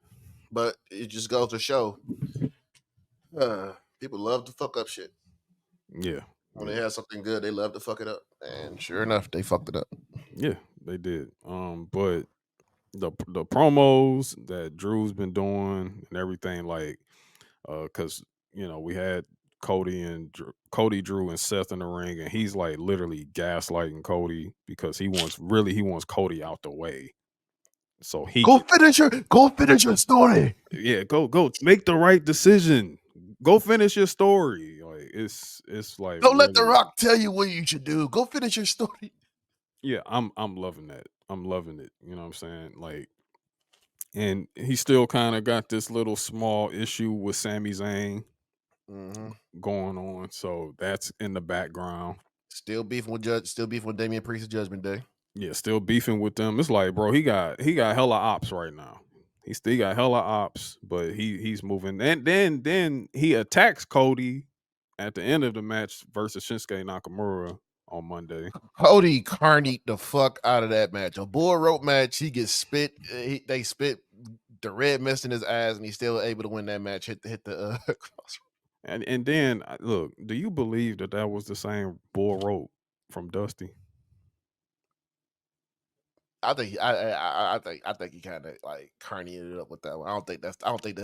But it just goes to show, people love to fuck up shit. yeah, When they have something good, they love to fuck it up. And sure enough, they fucked it up. yeah. They did. But the promos that Drew's been doing and everything, like, because we had Cody, Drew, and Seth in the ring, and he's like literally gaslighting Cody because he wants Cody out the way so he Go can, finish your story. yeah, go make the right decision, go finish your story. Like, it's like, Don't let The really, Rock tell you what you should do. Go finish your story. yeah, I'm loving that. I'm loving it. You know what I'm saying? Like, and he still kind of got this little small issue with Sami Zayn Mm-hmm. going on, so that's in the background. Still beefing with Damian Priest's Judgment Day. Yeah, still beefing with them. It's like, bro, he got hella ops right now. He still got hella ops, but he's moving. And then he attacks Cody at the end of the match versus Shinsuke Nakamura on Monday. Cody carnied the fuck out of that match. A bull rope match. He gets spit. They spit the red mist in his eyes, and he's still able to win that match. Hit the cross. And then, look, do you believe that was the same bull rope from Dusty? I think he kind of like carnied it up with that one. I don't think that's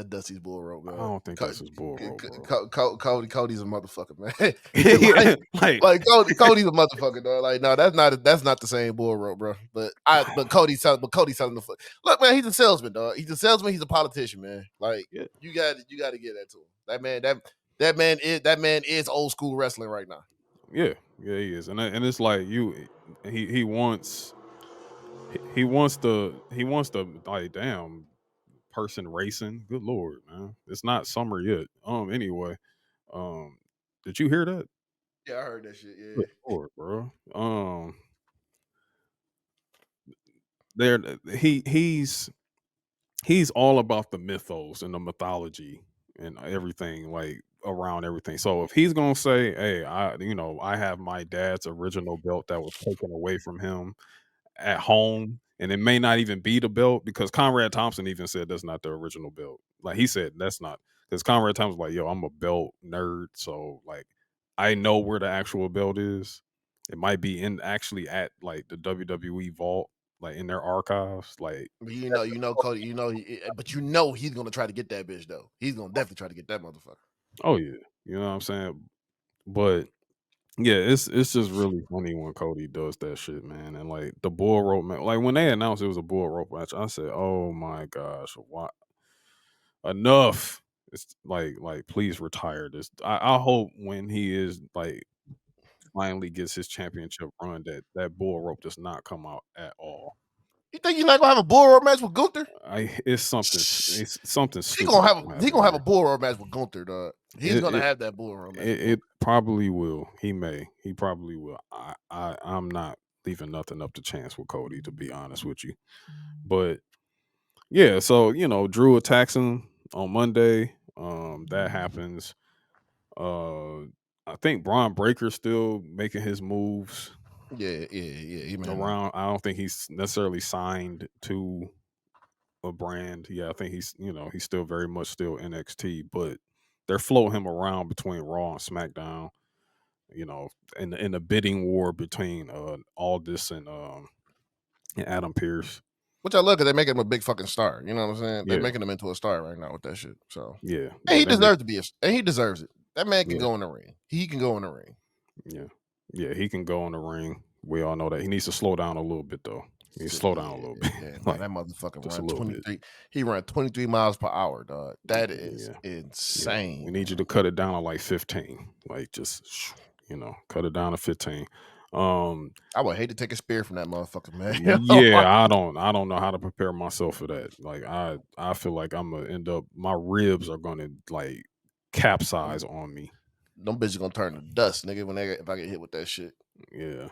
Dusty's bull rope, I man. don't think that's his bull rope, bro. Cody's a motherfucker, man. Yeah, like, Cody's a motherfucker, dog. Like, no, that's not the same bull rope, bro. But Cody's selling the foot. Look, man, he's a salesman, dog. He's a salesman. He's a politician, man. Like, yeah, you got to get that to him. That man is old school wrestling right now. yeah, he is, and it's like he wants. He wants the like, damn, person racing. Good lord, man. It's not summer yet. Anyway, um did you hear that? Yeah, I heard that shit. Yeah. Good lord, bro. there he's all about the mythos and the mythology and everything like around everything. So if he's gonna say, "Hey, I have my dad's original belt that was taken away from him at home," and it may not even be the belt because Conrad Thompson even said that's not the original belt. Like he said, that's not because Conrad Thompson was like, "Yo, I'm a belt nerd, so like I know where the actual belt is. It might be in actually at like the WWE vault, like in their archives, like." But Cody, but he's gonna try to get that bitch though. He's gonna definitely try to get that motherfucker. Oh yeah, you know what I'm saying. But yeah, it's just really funny when Cody does that shit, man. And like the bull rope match, like when they announced it was a bull rope match, I said, "Oh my gosh, why enough?" It's like please retire this. I hope when he is like finally gets his championship run that bull rope does not come out at all. You think you're not gonna have a bull rope match with Gunther? It's something Shh. it's something He stupid gonna that's have gonna he happen gonna have a there. bull rope match with Gunther, dog. He's It, gonna it have that bull rope match with It Gunther. probably will. He may. He probably will. I'm not leaving nothing up to chance with Cody, to be honest with you. But yeah, so Drew attacks him on Monday. That happens. Uh, I think Braun Breaker's still making his moves Yeah. He man. around. I don't think he's necessarily signed to a brand. Yeah, I think he's still very much still NXT, but they're floating him around between Raw and SmackDown. You know, in the bidding war between Aldis and Adam Pierce. Which I love because they make him a big fucking star. You know what I'm saying? They're Yeah, making him into a star right now with that shit. So yeah, and yeah. he They make deserves to be and he deserves it. That man can yeah, go in the ring. He can go in the ring. yeah, yeah. He can go in the ring. We all know that. He needs to slow down a little bit though. He needs to slow down a little bit, Yeah, man. like That motherfucker just a run little bit. 23. He ran 23 miles per hour, dog. That is Yeah, yeah. We insane. need you to cut it down to like 15. Like just cut it down to 15. Um, I would hate to take a spear from that motherfucker, man. yeah, I don't know how to prepare myself for that. Like I feel like I'm gonna end up my ribs are gonna like capsize on me. Them bitches gonna turn to dust, nigga, if I get hit with that shit. Yeah.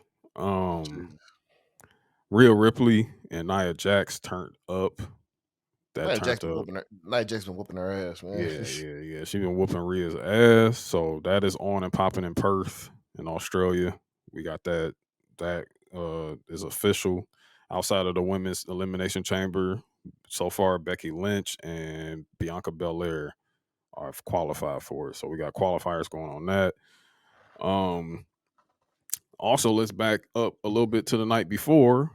Rhea Ripley and Nia Jax turned up. That turned up. Nia Jax been whooping her ass, man. Yeah. She been whooping Rhea's ass. So that is on and popping in Perth in Australia. We got that. That is official. Outside of the women's elimination chamber, so far Becky Lynch and Bianca Belair are qualified for it. So we got qualifiers going on that. Um Also, let's back up a little bit to the night before.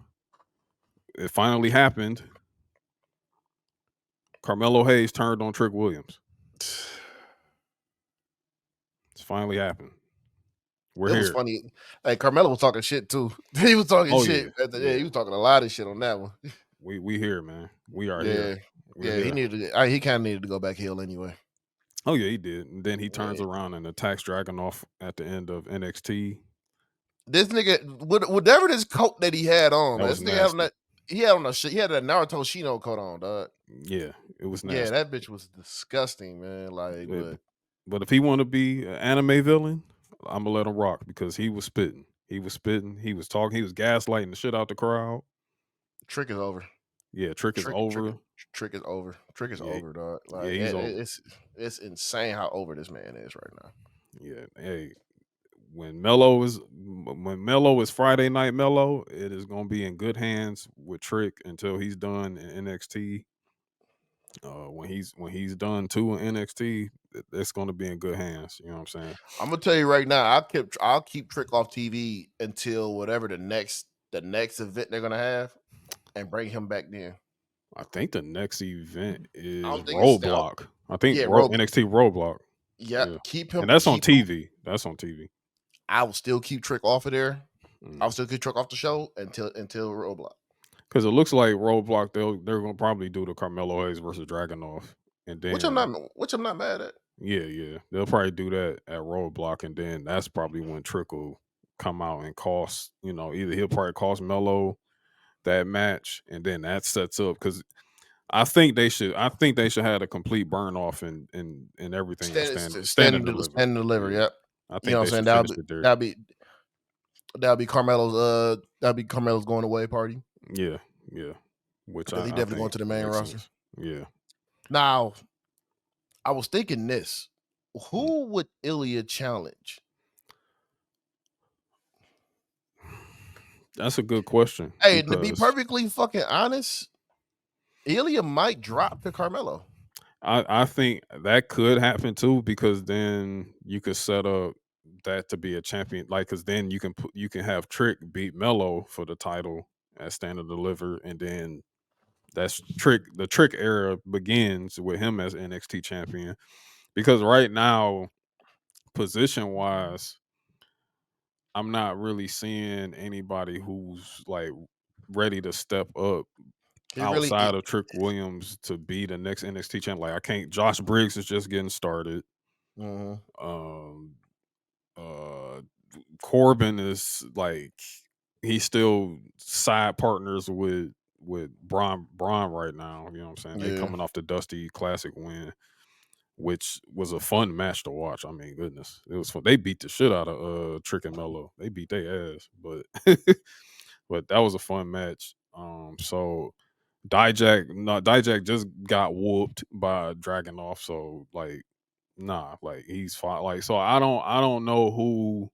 It finally happened. Carmelo Hayes turned on Trick Williams. It's finally happened. We're It was here. funny. Hey, Carmelo was talking shit too. He was talking Oh shit. yeah. He was talking a lot of shit on that one. We here, man. We are Yeah. here. We're He here. needed to, he kind of needed to go back heel anyway. Oh yeah, he did. And then he turns Yeah. around and attacks Dragunov at the end of NXT. This nigga, whatever this coat that he had on, That man, was this nigga had on nasty. he had on a shit. He had a Naruto Shino coat on, dog. Yeah, it was Yeah, nasty. that bitch was disgusting, man. Like, But if he want to be an anime villain, I'm gonna let him rock because he was spitting. He was spitting. He was talking. He was gaslighting the shit out the crowd. Trick is over. Yeah, Trick is over. Trick is over. Trick is Yeah, over, dog. yeah, Like, he's over. it's insane how over this man is right now. Yeah, hey, when Mello is Friday Night Mello, it is gonna be in good hands with Trick until he's done in NXT. When he's done too in NXT, it's gonna be in good hands. You know what I'm saying? I'm gonna tell you right now, I'll keep Trick off TV until whatever the next event they're gonna have, and bring him back then. I think the next event is I don't think Roadblock. I think yeah, NXT Roadblock. Yeah, keep him. And that's on TV. That's on TV. I will still keep Trick off of there. Mm. I'll still keep Trick off the show until Roadblock. Because it looks like Roadblock, they're gonna probably do the Carmelo Hayes versus Dragunov, and then Which I'm not mad at. yeah, they'll probably do that at Roadblock, and then that's probably when Trick will come out and cost. Either he'll probably cost Mello that match, and then that sets up because I think they should have a complete burn off and everything. Stand and deliver. Stand and deliver. Yeah. Yep. I think You know what I'm saying? That'll be Carmelo's going away party. Yeah. Yeah, which because he I definitely going think to the main makes roster. sense. Yeah, Now, I was thinking this: Mm. who would Ilya challenge? That's a good question Hey, to be because perfectly fucking honest, Ilya might drop to Carmelo. I think that could happen too because then you could set up that to be a champion, like because then you can have Trick beat Mello for the title at Stand and Deliver, and then that's Trick. The Trick era begins with him as NXT champion because right now, position wise, I'm not really seeing anybody who's like ready to step up It really, outside of Trick Williams to be the next NXT champ. Like I can't. Josh Briggs is just getting started. Mhm. Um, uh, Corbin is like he's still side partners with Braun right now. You know what I'm saying? They Yeah. coming off the Dusty Classic win, which was a fun match to watch. I mean, goodness, it was fun. They beat the shit out of Trick and Mello. They beat their ass, but but that was a fun match. So Dijak just got whooped by Dragunov. So like, nah, like he's fine. Like, so I don't know who,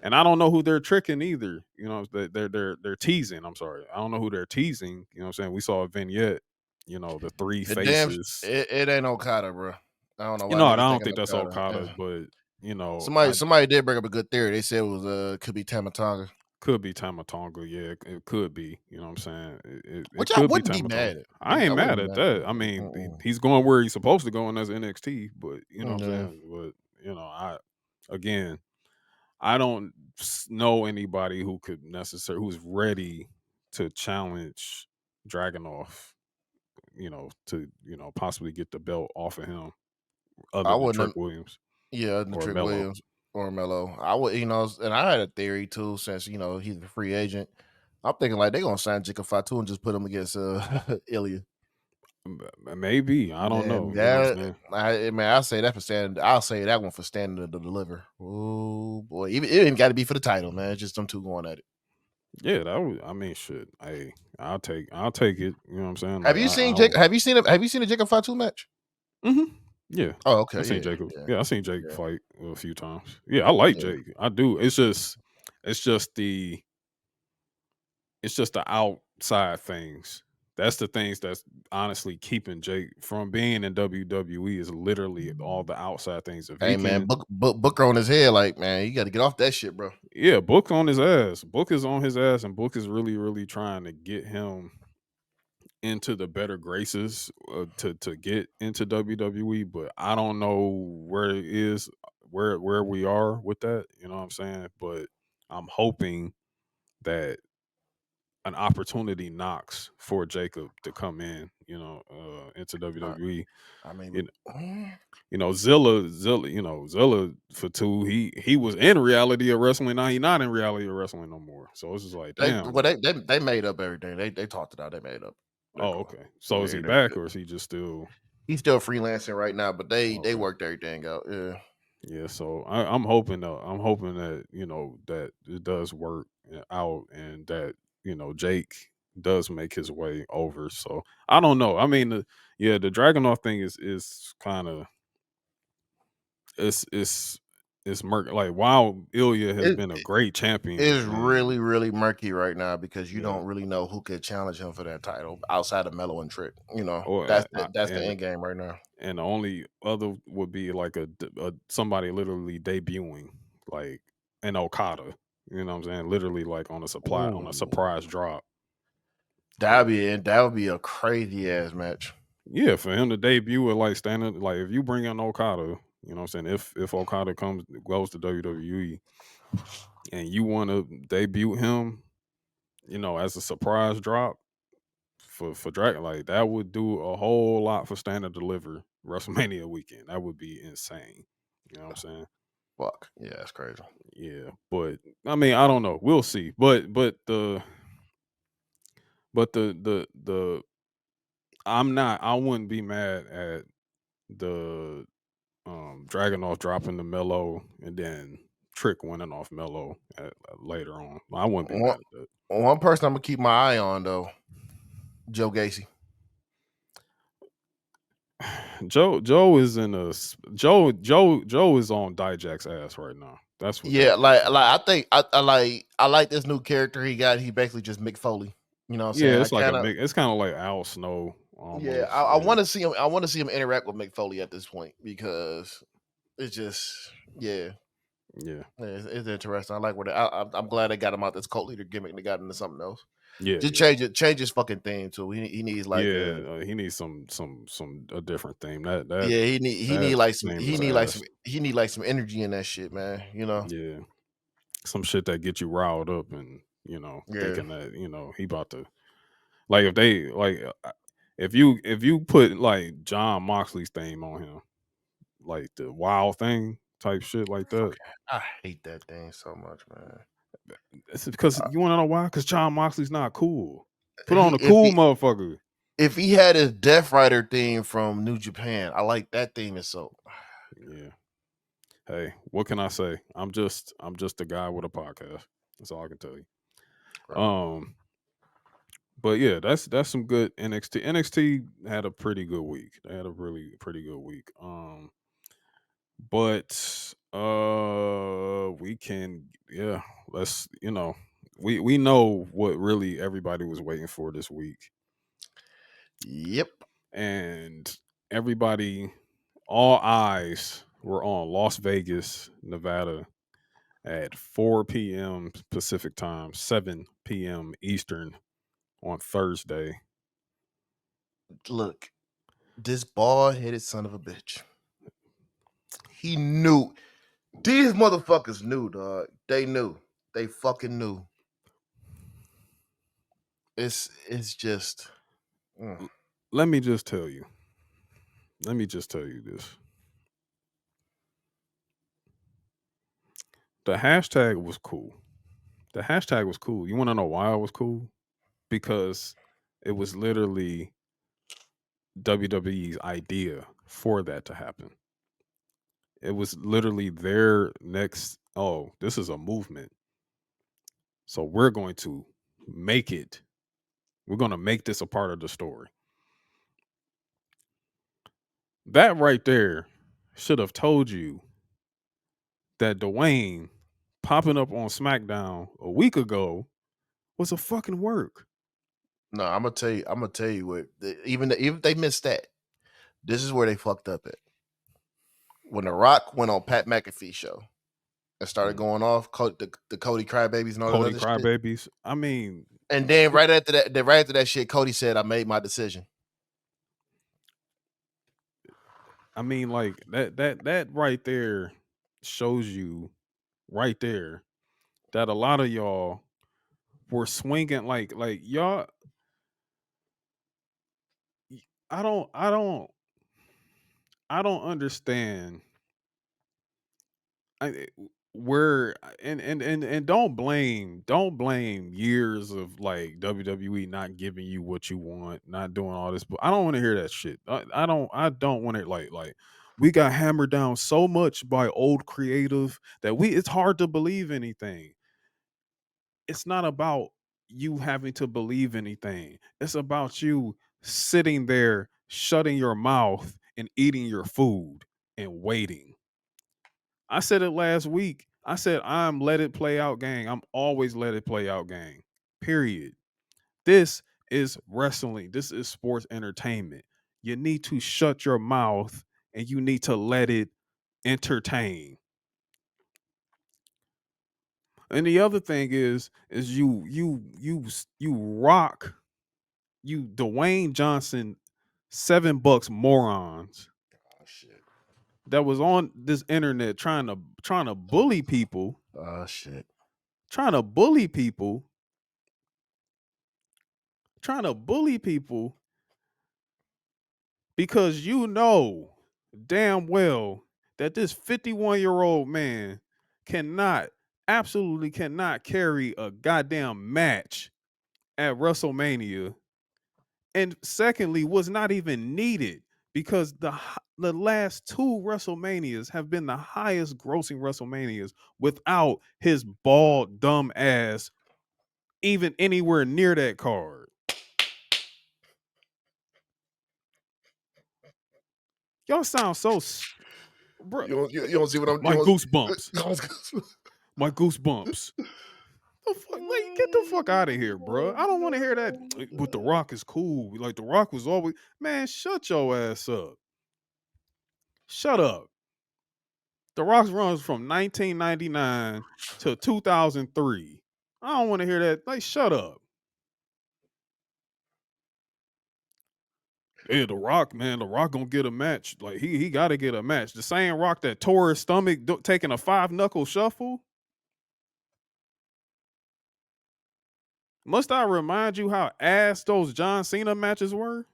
and I don't know who they're tricking either. You know, they're teasing. I'm sorry, I don't know who they're teasing. You know what I'm saying? We saw a vignette. You know, the three It damn, faces. it ain't Okada, bro. I don't know You why know, I niggas don't thinking think that's Okada. Okada, Yeah. but you know, Somebody did bring up a good theory. They said it was could be Tamatonga, could be Tamatonga. Yeah, it could be. You know what I'm saying? It which I could be wouldn't be Tamatonga. mad at. I I ain't wouldn't mad be at mad at that. I that. mean, he's going where he's supposed to go, and that's NXT. But you know what I'm Yeah. saying? But you know, again, I don't know anybody who could necessarily who's ready to challenge Dragunov. You know, to possibly get the belt off of him, I other than wouldn't. Trick Williams Yeah, the or Trick Mello. Williams or Melo. I would, and I had a theory too, since he's a free agent. I'm thinking like they're gonna sign Jacob Fatu and just put him against Ilya. Maybe I don't Man, know. You know what I'm saying? I'll say that for standing. I'll say that one for standing to deliver. Oh boy, even it ain't got to be for the title, man. It's just them two going at it. Yeah, that would. I mean, shit. Hey, I'll take it. You know what I'm saying? Have Like you seen I'll. Have you seen a Jacob Fatu match? Yeah, Oh, I okay, seen yeah, Jacob. yeah, Yeah, I seen Jake yeah, fight a few times. Yeah, I like yeah. Jake. I do. It's just the outside things. That's the things that's honestly keeping Jake from being in WWE is literally all the outside things. If he Hey man, can, Booker on his head, like man, you got to get off that shit, bro. yeah, Book on his ass. Book is on his ass, and Book is really, really trying to get him into the better graces to get into WWE, but I don't know where it is, where we are with that. You know what I'm saying? But I'm hoping that an opportunity knocks for Jacob to come in. Into Uh, WWE. I You mean, know, Zilla for two. He was in reality of wrestling. Now he not in reality of wrestling no more. So it's just like, they damn. well Like, they made up everything. They talked it out. They made up. They're oh, cool. okay. So is Yeah, he they're back good. or is he just still? He's still freelancing right now, but they Okay. worked everything out. Yeah. Yeah, so I'm hoping though. I'm hoping that that it does work out, and that Jake does make his way over. So I don't know. I mean, the Dragunov thing is kind of it's murky. Like while Ilya has It been a great champion, is and really, really murky right now because you yeah, don't really know who could challenge him for that title outside of Melo and Trick. or That's the end game right now. and the only other would be like a somebody literally debuting like an Okada. You know what I'm saying? Literally like on a Ooh. surprise drop. Like That would be a crazy ass match. yeah, for him to debut with like standing like if you bring in Okada, you know what I'm saying? If Okada goes to WWE and you want to debut him, as a surprise drop for Dragon, like that would do a whole lot for Stand and Deliver WrestleMania weekend. That would be insane. You know what I'm saying? Fuck. Yeah, that's crazy. Yeah, but I mean, I don't know. We'll see. But the I wouldn't be mad at the Dragunov dropping the Mellow and then Trick winning off Mellow later on. I wouldn't be One, mad at that. one person I'm gonna keep my eye on though. Joe Gacy. Joe is in a Joe is on Dijak's ass right now. That's what Yeah, that is. I think I like this new character he got. He basically just Mick Foley. You know what I'm Yeah, saying? I it's like a kind of big. It's kind of like Al Snow yeah. almost. I Yeah, want to see him. I want to see him interact with Mick Foley at this point because it's just yeah. yeah, It's interesting. I like I'm glad they got him out this cult leader gimmick and they got into something else. yeah, Just yeah. change his fucking theme too. He needs like Yeah, he needs some a different theme. yeah, he need that like some theme is ass. he need like some energy in that shit, man. You know? Yeah, some shit that get you riled up and Yeah. thinking that he about to like if they like if you put like John Moxley's theme on him like the wild thing type shit like that. Fucking I hate that thing so much, man. It's because Uh, you want to know why? Because John Moxley's not cool. Put on he a cool motherfucker. if he had his Death Rider theme from New Japan, I like that theme is so Yeah. Hey, what can I say? I'm just a guy with a podcast. That's all I can tell you. right. Um, but yeah, that's some good NXT. NXT had a pretty good week. They had a really pretty good week. But we can let's we know what really everybody was waiting for this week. Yep. And everybody, all eyes were on Las Vegas, Nevada at 4 p.m. Pacific time, 7 p.m. Eastern on Thursday. Look, this bald headed son of a bitch. He knew. These motherfuckers knew, dog. They knew. They fucking knew. It's just Let me just tell you. Let me just tell you this. The hashtag was cool. The hashtag was cool. You want to know why it was cool? Because it was literally WWE's idea for that to happen. It was literally their next, oh, this is a movement. So we're going to make it. We're going to make this a part of the story. That right there should have told you that Dwayne popping up on SmackDown a week ago was a fucking work. no. I'm gonna tell you what. Even if they missed that, this is where they fucked up at. When The Rock went on Pat McAfee show and started going off, the Cody Crybabies and all that Cody other shit. Crybabies. I mean, And then right after that shit, Cody said, "I made my decision." like that right there shows you right there that a lot of y'all were swinging like y'all. I don't I don't I don't understand I, where and don't blame years of like WWE not giving you what you want, not doing all this. But I don't want to hear that shit. I don't want it like we got hammered down so much by old creative that it's hard to believe anything. It's not about you having to believe anything. It's about you sitting there, shutting your mouth and eating your food and waiting. I said it last week. I said I'm let it play out gang. I'm always let it play out gang. Period. This is wrestling. This is sports entertainment. You need to shut your mouth and you need to let it entertain. And the other thing is you rock you Dwayne Johnson $7 morons Oh shit. that was on this internet trying to bully people, Oh shit. trying to bully people, trying to bully people because you know damn well that this 51-year-old man cannot absolutely cannot carry a goddamn match at WrestleMania, and secondly was not even needed because the last two WrestleManias have been the highest grossing WrestleManias without his bald dumb ass even anywhere near that card. Y'all sound so, bro. You don't see what I'm My doing. goosebumps. My goosebumps. The fuck, like, get the fuck out of here, bro. I don't want to hear that. But The Rock is cool. Like The Rock was always, man. Shut your ass up. Shut up. The Rock's runs from 1999 to 2003. I don't want to hear that. Like, shut up. Yeah, The Rock, man. The Rock gonna get a match. Like he got to get a match. The same Rock that tore his stomach taking a 5-knuckle shuffle. Must I remind you how ass those John Cena matches were?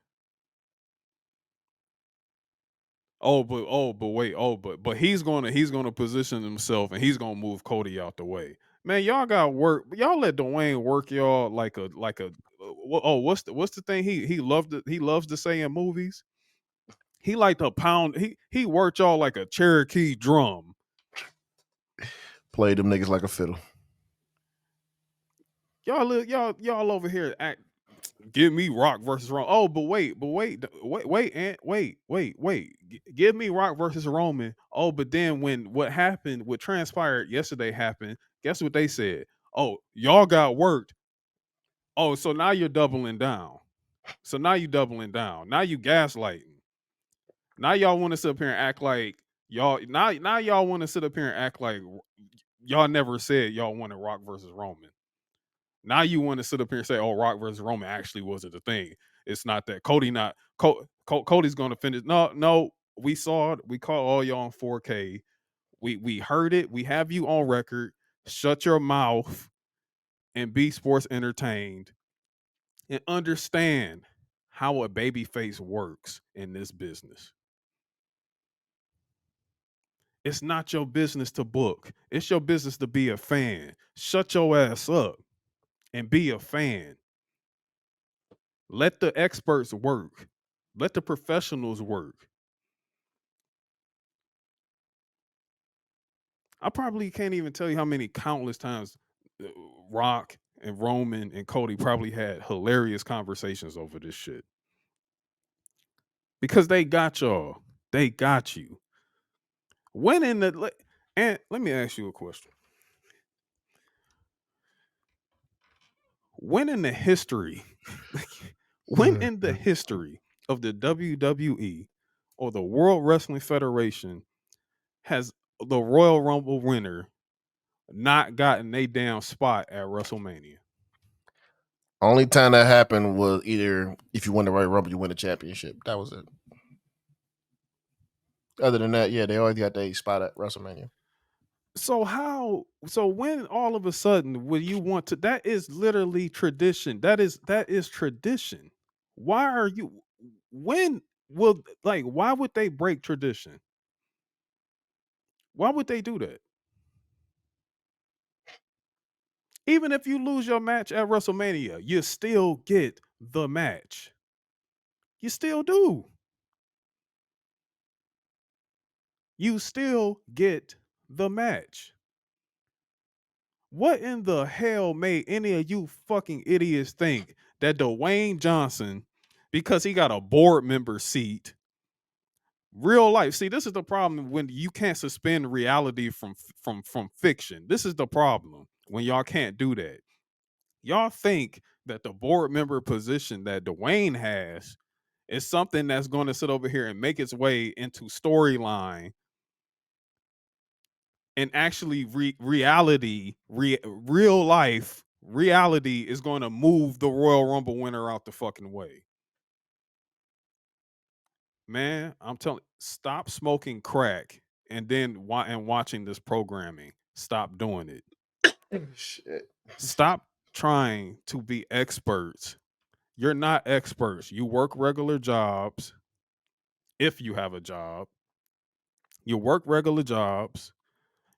But he's gonna position himself and he's gonna move Cody out the way. Man, y'all got work. Y'all let Dwayne work y'all what's the thing he loves to say in movies? He like to pound. He worked y'all like a Cherokee drum. Play them niggas like a fiddle. Y'all over here act. Give me Rock versus Roman. Oh, but wait, Give me Rock versus Roman. Oh, but then when what transpired yesterday happened, guess what they said? Oh, y'all got worked. Oh, so now you're doubling down. So now you doubling down. Now you gaslighting. Now y'all want to sit up here and act like y'all now y'all want to sit up here and act like y'all never said y'all wanted Rock versus Roman. Now you want to sit up here and say, "Oh, Rock versus Roman actually wasn't a thing." It's not that Cody's going to finish. No, we saw it. We caught all y'all on 4K. We heard it. We have you on record. Shut your mouth and be sports entertained and understand how a baby face works in this business. It's not your business to book. It's your business to be a fan. Shut your ass up and be a fan. Let the experts work. Let the professionals work. I probably can't even tell you how many countless times Rock and Roman and Cody probably had hilarious conversations over this shit. Because they got y'all. They got you. When in the and let me ask you a question. When in the history when in the history of the WWE or the World Wrestling Federation has the Royal Rumble winner not gotten a damn spot at WrestleMania? Only time that happened was either if you win the Royal Rumble, you win the championship. That was it. Other than that, yeah, they always got their spot at WrestleMania. So when all of a sudden will you want to, that is literally tradition. That is tradition. Why are you when will like why would they break tradition? Why would they do that? Even if you lose your match at WrestleMania, you still get the match. You still do. You still get the match. What in the hell made any of you fucking idiots think that Dwayne Johnson, because he got a board member seat, real life? See, this is the problem when you can't suspend reality from fiction. This is the problem when y'all can't do that. Y'all think that the board member position that Dwayne has is something that's going to sit over here and make its way into storyline and actually real life reality is going to move the Royal Rumble winner out the fucking way. Man, I'm telling, stop smoking crack and then watching this programming. Stop doing it. Shit. Stop trying to be experts. You're not experts. You work regular jobs. If you have a job, you work regular jobs.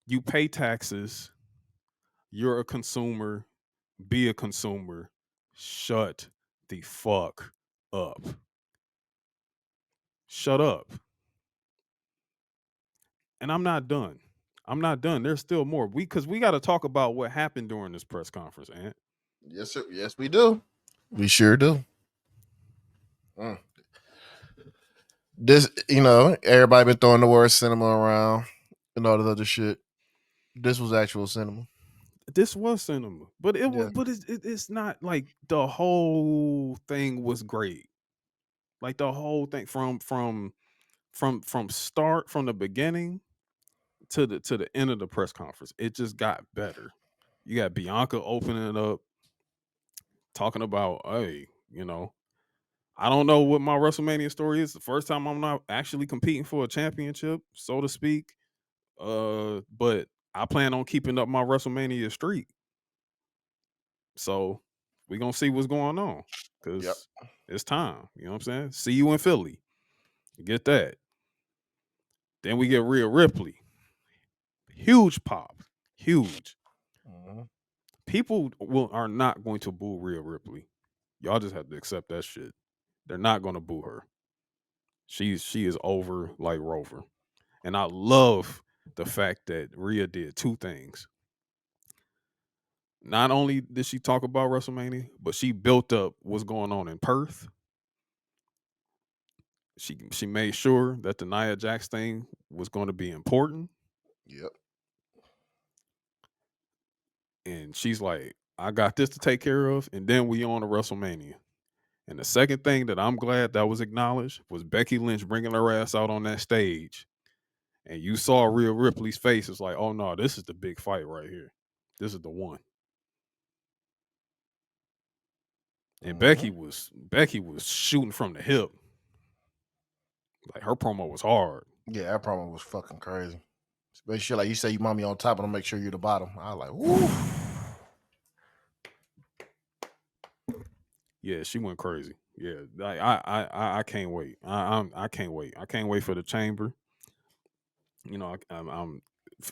You pay taxes. You're a consumer. Be a consumer. Shut the fuck up. Shut up. And I'm not done. I'm not done. There's still more. Because we got to talk about what happened during this press conference, Ant. Yes, sir. Yes, we do. We sure do. This, everybody been throwing the word cinema around and all this other shit. This was actual cinema. This was cinema, but it was, Yeah. but it's not like the whole thing was great. Like the whole thing from start from the beginning to the end of the press conference, it just got better. You got Bianca opening it up, talking about, hey, I don't know what my WrestleMania story is. The first time I'm not actually competing for a championship, so to speak. But I plan on keeping up my WrestleMania streak. So we gonna see what's going on. Yep. Cause it's time. You know what I'm saying? See you in Philly. You get that. Then we get Rhea Ripley. Huge pop. Huge. Mhm. People are not going to boo Rhea Ripley. Y'all just have to accept that shit. They're not gonna boo her. She is over like Rover. And I love the fact that Rhea did two things. Not only did she talk about WrestleMania, but she built up what's going on in Perth. She made sure that the Nia Jax thing was going to be important. Yep. And she's like, I got this to take care of, and then we on to WrestleMania. And the second thing that I'm glad that was acknowledged was Becky Lynch bringing her ass out on that stage. And you saw Rhea Ripley's face. It's like, oh no, this is the big fight right here. This is the one. And Mhm. Becky was shooting from the hip. Like her promo was hard. Yeah, that promo was fucking crazy. Make sure, like you say, you mommy on top, and I'll make sure you're the bottom. I was like, woo. Yeah, she went crazy. Yeah, like I can't wait. I can't wait. I can't wait for the chamber. I'm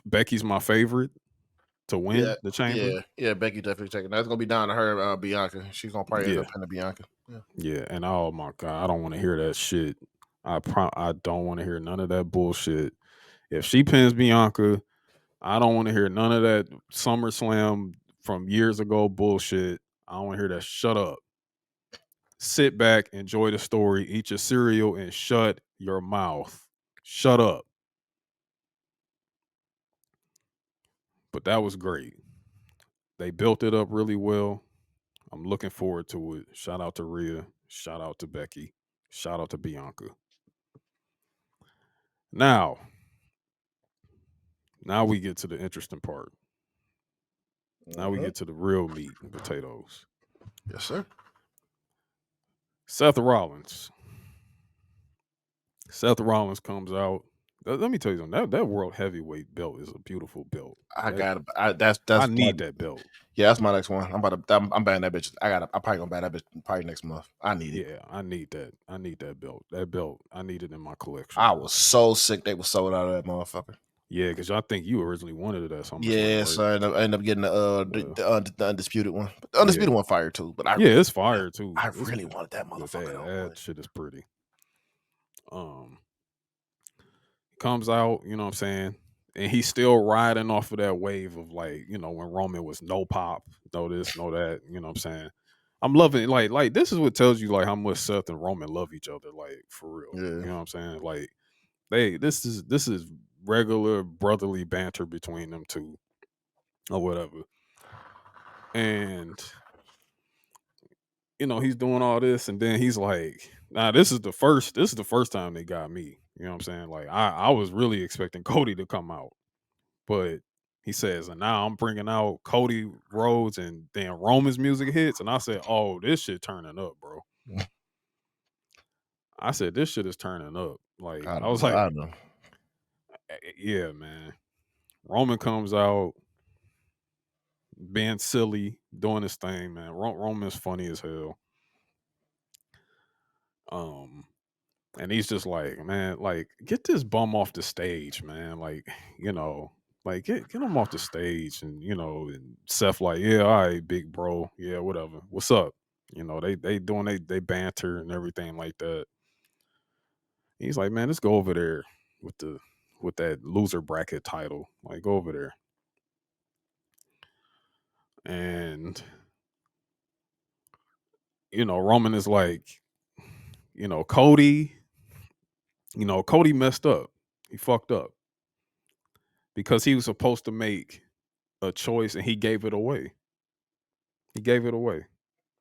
Becky's my favorite to Yeah, win the chamber. yeah. Becky definitely taking. That's gonna be down to her, Bianca. She's gonna probably end Yeah, up pinning Bianca. Yeah. yeah, and oh my god, I don't want to hear that shit. I don't want to hear none of that bullshit. If she pins Bianca, I don't want to hear none of that SummerSlam from years ago bullshit. I don't want to hear that. Shut up. Sit back, enjoy the story, eat your cereal, and shut your mouth. Shut up. But that was great. They built it up really well. I'm looking forward to it. Shout out to Rhea. Shout out to Becky. Shout out to Bianca. Now, now we get to the interesting part. Now we Mhm. get to the real meat and potatoes. Yes, sir. Seth Rollins. Seth Rollins comes out. Let me tell you something. That world heavyweight belt is a beautiful belt. I That, got it. That's I like, need that belt. yeah, that's my next one. I'm buying that bitch. I'm probably gonna buy that bitch probably next month. I need it. Yeah, I need that. I need that belt. That belt, I need it in my collection. I was so sick they was sold out of that motherfucker. Yeah, because I think you originally wanted it at SummerSlam, Yeah, right? so I ended up getting Yeah, the undisputed one. But the undisputed yeah, one fire too. But yeah. It's fire too. I It's really wanted that yeah, motherfucker though, boy. that shit is pretty. Um, comes out, you know what I'm saying, and he's still riding off of that wave of like, when Roman was no pop, no this, no that. You know what I'm saying. I'm loving it. Like this is what tells you like how much Seth and Roman love each other, like for real. Yeah. You know what I'm saying? Like this is regular brotherly banter between them two or whatever. And he's doing all this, and then he's like, nah, this is the first time they got me. You know what I'm saying? Like I was really expecting Cody to come out, but he says, and now I'm bringing out Cody Rhodes, and then Roman's music hits, and I said, oh, this shit turning up, bro. I said, this shit is turning up. Like I I was don't know. I like, don't know. yeah, man. Roman comes out being silly, doing his thing, man. Roman's funny as hell. Um, and he's just like, man, like get this bum off the stage, man. Like, like get him off the stage, and Seth like, yeah, all right, big bro, yeah, whatever. What's up? They doing they banter and everything like that. He's like, man, let's go over there with that loser bracket title. Like, go over there. And Roman is like, Cody, You know, Cody messed up. He fucked up because he was supposed to make a choice and he gave it away. He gave it away.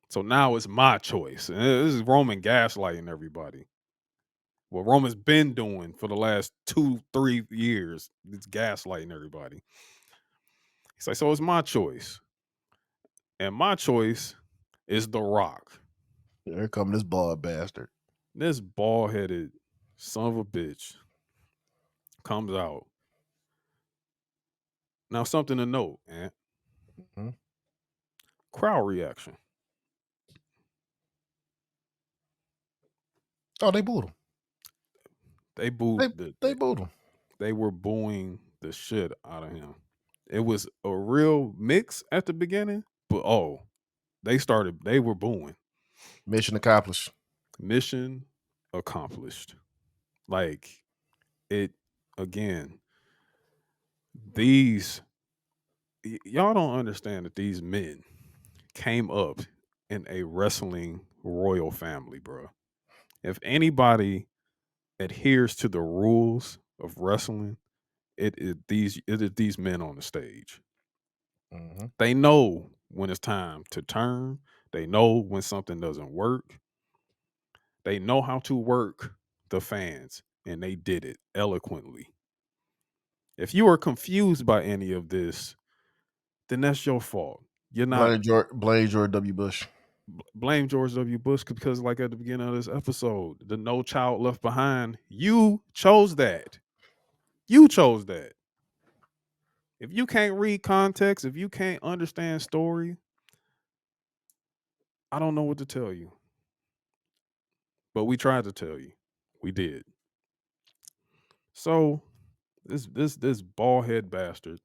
So now it's my choice. And this is Roman gaslighting everybody. What Roman's been doing for the last 2-3 years, it's gaslighting everybody. He's like, so it's my choice. And my choice is The Rock. Here come this bald bastard. This bald-headed son of a bitch comes out. Now, something to note, man. Mhm. Crowd reaction. Oh, they booed him. They booed They booed him. they were booing the shit out of him. It was a real mix at the beginning, but they were booing. Mission accomplished. Mission accomplished. Like it again. Y'all don't understand that these men came up in a wrestling royal family, bro. If anybody adheres to the rules of wrestling, it is these men on the stage. Mm-hmm. They know when it's time to turn. They know when something doesn't work. They know how to work the fans, and they did it eloquently. If you are confused by any of this, then that's your fault. You're not Blame George W. Bush. blame George W. Bush because, like at the beginning of this episode, the No Child Left Behind, you chose that. You chose that. If you can't read context, if you can't understand story, I don't know what to tell you. But we tried to tell you. We did. So this bald head bastard,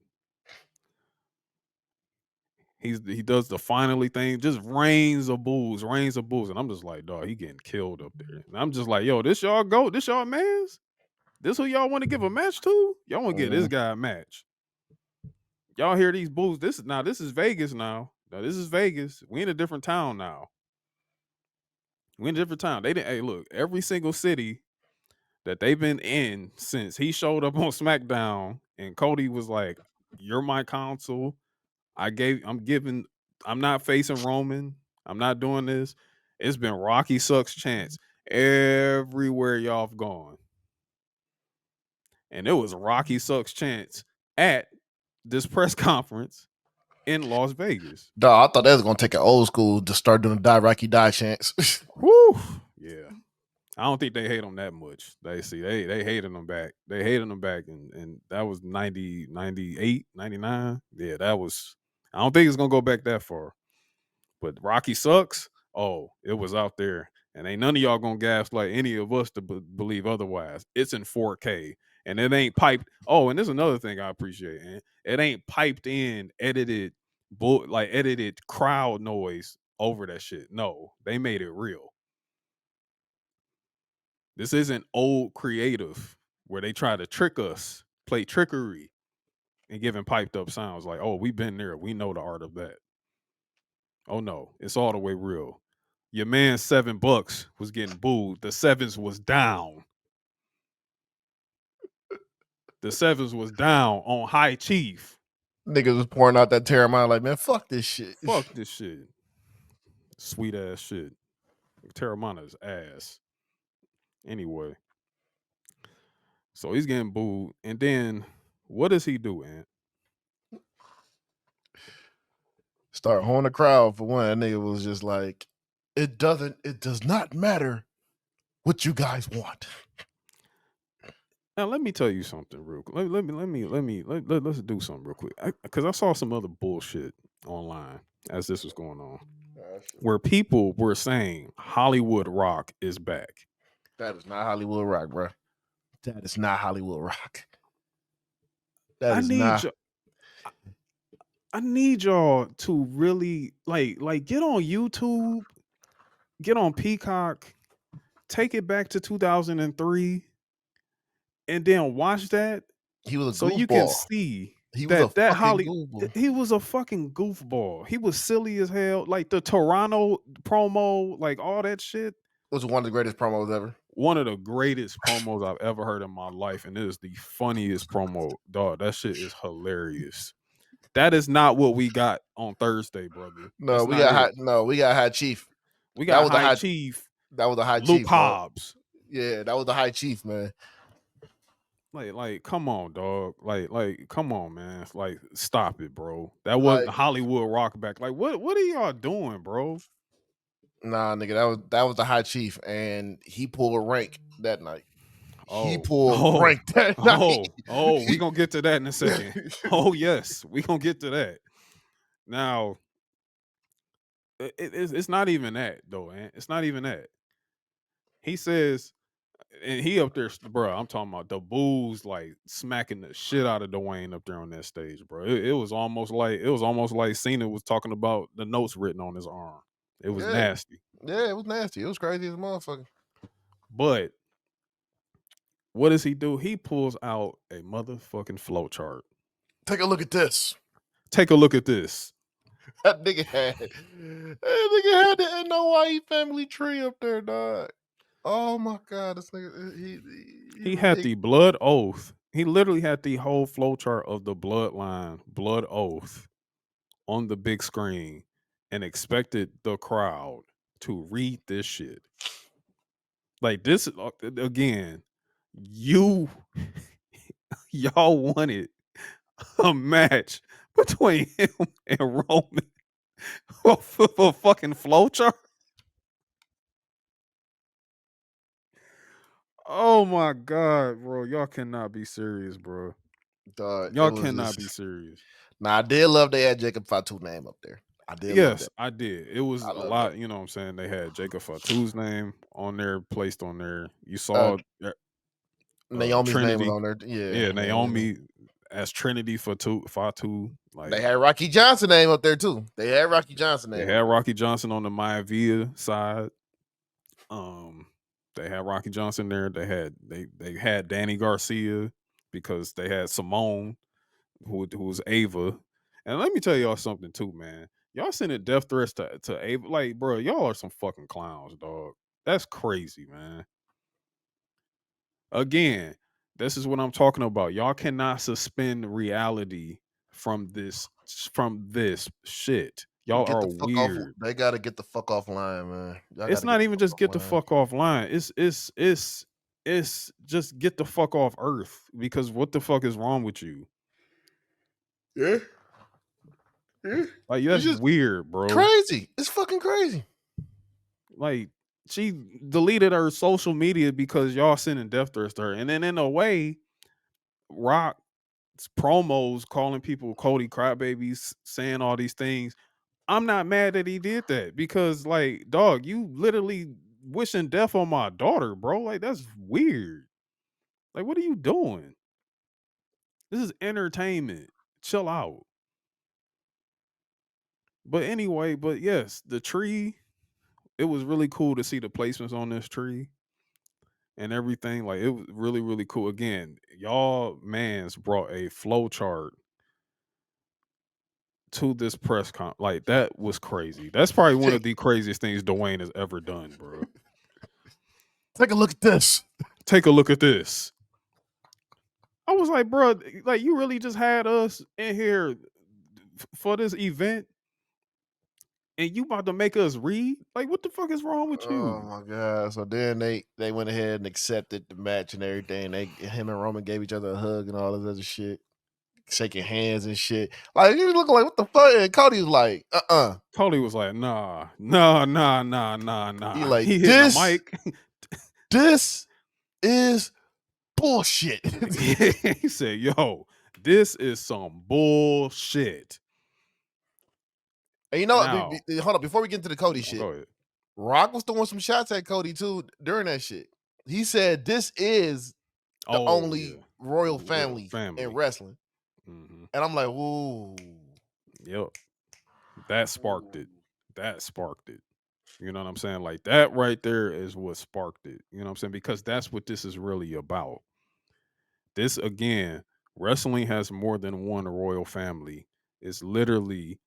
he does the finally thing, just rains of bulls, and I'm just like, dog, he getting killed up there. And I'm just like, yo, this y'all go, this y'all mans, this who y'all want to give a match to? Y'all want to get this guy a match? Y'all hear these bulls? This is Vegas now. Now this is Vegas. We in a different town now. We in a different town. They didn't. Hey, look, every single city that they've been in since he showed up on SmackDown and Cody was like, "You're my consul. I'm not facing Roman. I'm not doing this." It's been Rocky sucks chance everywhere y'all have gone. And it was Rocky sucks chance at this press conference in Las Vegas. Dog, I thought they was gonna take an old school to start doing the Die Rocky Die chants. Whew. Yeah. I don't think they hate him that much. They hated him back. They hated him back and that was 90, 98, 99. Yeah, that was I don't think it's gonna go back that far. But Rocky sucks. Oh, it was out there. And ain't none of y'all gonna gaslight any of us to believe otherwise. It's in 4K. And it ain't piped. Oh, and there's another thing I appreciate. And it ain't piped in, edited crowd noise over that shit. No, they made it real. This isn't old creative where they try to trick us, play trickery, and giving piped up sounds like, oh, we've been there. We know the art of that. Oh no, it's all the way real. Your man $7 was getting booed. The sevens was down. The sevens was down on High Chief. Niggas was pouring out that Terramana like, man, fuck this shit. Fuck this shit. Sweet ass shit. Terramana's ass. Anyway. So he's getting booed. And then what does he do, Ant? Start honing the crowd for one. That nigga was just like, it does not matter what you guys want. Now let me tell you something real quick. Let's do something real quick. Because I saw some other bullshit online as this was going on, where people were saying Hollywood Rock is back. That is not Hollywood Rock, bro. That is not Hollywood Rock. I need y'all to really like get on YouTube, get on Peacock, take it back to 2003, and then watch that. He was a so goofball. You can see He was he was a fucking goofball. He was silly as hell. Like the Toronto promo, like all that shit. Was one of the greatest promos ever. one of the greatest promos I've ever heard in my life, and it is the funniest promo. Dog, that shit is hilarious. That is not what we got on Thursday, brother. No, That's we not got it. high. No, we got High Chief. We That got was the High high. Chief That was the High Luke Chief, dog. Hobbs. Yeah, that was the High Chief, man. Like, come on, dog. Like, come on, man. Like, stop it, bro. That wasn't Like, Hollywood Rock back. Like, what are y'all doing, bro? nah, nigga, that was the High Chief, and he pulled rank that night. He Oh, pulled rank that night. we gonna get to that in a second. Oh, yes, we gonna get to that. Now, it's not even that though, man. It's not even that. He says, and he up there, bro. I'm talking about the Bulls like smacking the shit out of Dwayne up there on that stage, bro. It was almost like Cena was talking about the notes written on his arm. It was Yeah. nasty. Yeah, it was nasty. It was crazy as a motherfucker. But what does he do? He pulls out a motherfucking flow chart. Take a look at this. Take a look at this. That nigga had the NOYE family tree up there, dog. Oh my god, this nigga He had the blood oath. He literally had the whole flow chart of the bloodline, blood oath on the big screen and expected the crowd to read this shit. Like this again, you y'all wanted a match between him and Roman for fucking flow chart. Oh my god, bro. Y'all cannot be serious, bro. dog. Y'all cannot be serious. Nah, I did love they had Jacob Fatu name up there. I did love Yes, that. I did. It was I a love lot, that. you know what I'm saying? They had Jacob Fatu's name on there, placed on there. You saw Naomi's name was Trinity. on there. Yeah, Yeah, Naomi as Trinity Fatu. Like they had Rocky Johnson name up there too. They had Rocky Johnson they name. had Rocky Johnson on the Maya Villa side. They had Rocky Johnson there. They had Danny Garcia because they had Simone, who was Ava. And let me tell y'all something too, man. Y'all sending death threats to Ava. Like, bro, y'all are some fucking clowns, dog. That's crazy, man. Again, this is what I'm talking about. Y'all cannot suspend reality from this shit. Y'all Get are the fuck off. weird. They gotta get the fuck offline, man. Y'all It's gotta not get even the fuck just get the offline. fuck offline. It's just get the fuck off Earth because what the fuck is wrong with you? Yeah. Yeah. Like It's that's just weird, bro. crazy. It's fucking crazy. Like she deleted her social media because y'all sending death threats to her, and then in a way, Rock's promos calling people Cody crybabies, saying all these things. I'm not mad that he did that because, like, dog, you literally wishing death on my daughter, bro. Like that's weird. Like, what are you doing? This is entertainment. Chill out. But anyway, but yes, the tree, it was really cool to see the placements on this tree and everything. Like it was really, really cool. Again, y'all mans brought a flow chart to this press con. Like that was crazy. That's probably one of the craziest things Dwayne has ever done, bro. Take a look at this. Take a look at this. I was like, bro, like you really just had us in here for this event and you about to make us read? Like, what the fuck is wrong with Oh you? my god! So then they went ahead and accepted the match and everything. Him and Roman gave each other a hug and all this other shit, shaking hands and shit. Like he was looking like what the fuck? And Cody was like, Cody was like, nah, nah, nah, nah, nah, nah. He like He hitting the mic. This is bullshit. He said, yo, this is some bullshit. And you know what? Now, Hold on, before we get into the Cody shit, go ahead. Rock was throwing some shots at Cody too during that shit. He said this is the Oh, only yeah. royal Real family in wrestling. Mm-hmm. And I'm like, whoa. Yep. That sparked it. That sparked it. You know what I'm saying? Like that right there is what sparked it. You know what I'm saying? Because that's what this is really about. This again, wrestling has more than one royal family. It's literally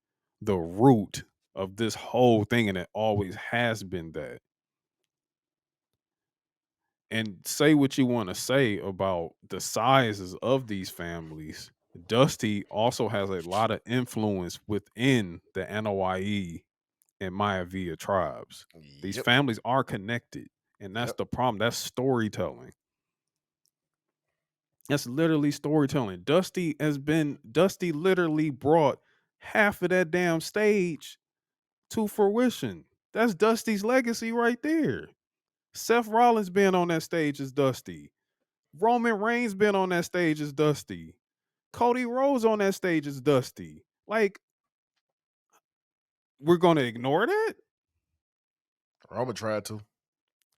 the root of this whole thing, and it always has been that. And say what you want to say about the sizes of these families. Dusty also has a lot of influence within the NOIE and Mayaviya tribes. These Yep. families are connected, and that's Yep. the problem. That's storytelling. That's literally storytelling. Dusty literally brought half of that damn stage to fruition. That's Dusty's legacy right there. Seth Rollins being on that stage is Dusty. Roman Reigns been on that stage as Dusty. Cody Rhodes on that stage as Dusty. Like, we're gonna ignore that? Roman tried to.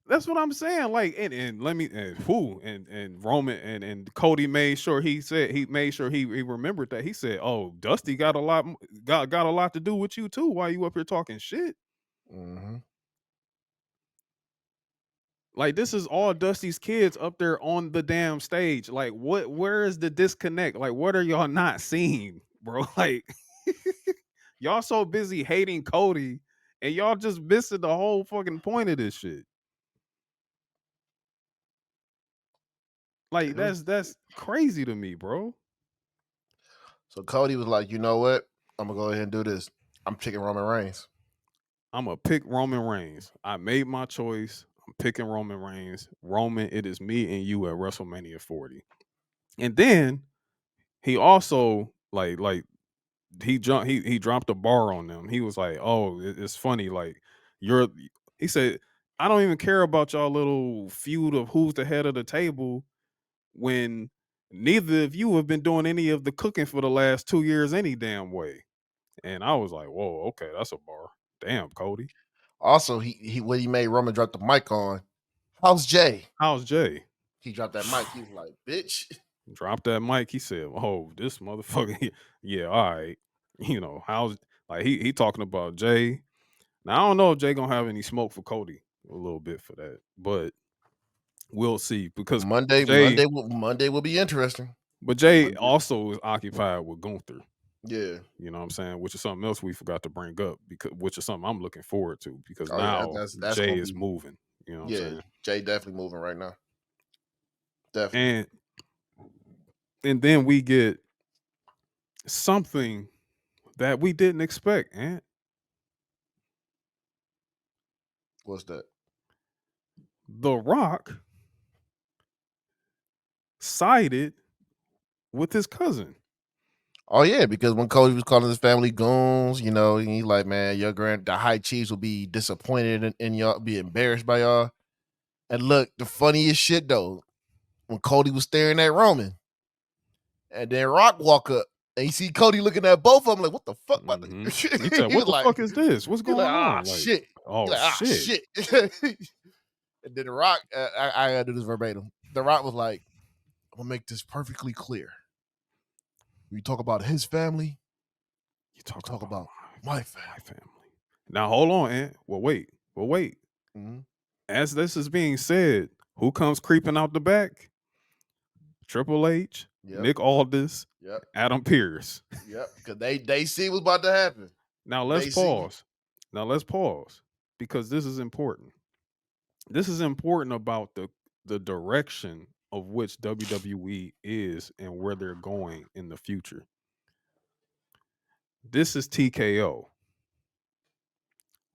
That's what I'm saying. Like, and let me and Roman and Cody made sure he made sure he remembered that. He said, "Oh, Dusty got a lot got a lot to do with you too. While you up here talking shit, Mm-hmm. like this is all Dusty's kids up there on the damn stage. Like, where is the disconnect? Like, what are y'all not seeing, bro? Like, y'all so busy hating Cody, and y'all just missing the whole fucking point of this shit. Like, that's crazy to me, bro. So Cody was like, you know what? I'm gonna go ahead and do this. I'm picking Roman Reigns. I'm gonna pick Roman Reigns. I made my choice. I'm picking Roman Reigns. Roman, it is me and you at WrestleMania 40. And then he also like he dropped a bar on them. He was like, "Oh, it's funny. Like you're," he said, "I don't even care about y'all little feud of who's the head of the table when neither of you have been doing any of the cooking for the last 2 years any damn way." And I was like, "Whoa, okay, that's a bar. Damn, Cody. Also, he when he made Roman drop the mic on, how's Jay? How's Jay?" He dropped that mic. He was like, bitch. Dropped that mic. He said, "Oh, this motherfucker. Yeah, all right. You know how's like he talking about Jay. Now I don't know if Jay gonna have any smoke for Cody a little bit for that, but we'll see because Jay, Monday will be interesting. but Jay Monday. also is occupied with Gunther. Yeah. You know what I'm saying? Which is something else we forgot to bring up because which is something I'm looking forward to because Oh yeah, now that's Jay gonna is be moving. You know what I'm yeah. saying? Jay definitely moving right now. Definitely. And then we get something that we didn't expect, and What's that? The Rock sided with his cousin. Oh yeah, because when Cody was calling his family goons, you know, he's like, man, the high chiefs will be disappointed in y'all, be embarrassed by y'all. And look, the funniest shit though, when Cody was staring at Roman, and then Rock walk up, and you see Cody looking at both of them like, what the fuck? He said, He was "What the like, fuck is this? What's he's like, going ah on?" Like, shit. He's oh like, ah shit. shit. And then the Rock, I gotta do this verbatim. The Rock was like, I'm gonna make this perfectly clear. When you talk about his family, You talk, about my family. my family. Now hold on, Ant. Well, wait. Mm-hmm. As this is being said, who comes creeping out the back? Triple H, Yep. Nick Aldis, Yep. Adam Pearce. Yep. Because they see what's about to happen. Now let's They see. pause. Because this is important. This is important about the direction of which WWE is and where they're going in the future. This is TKO.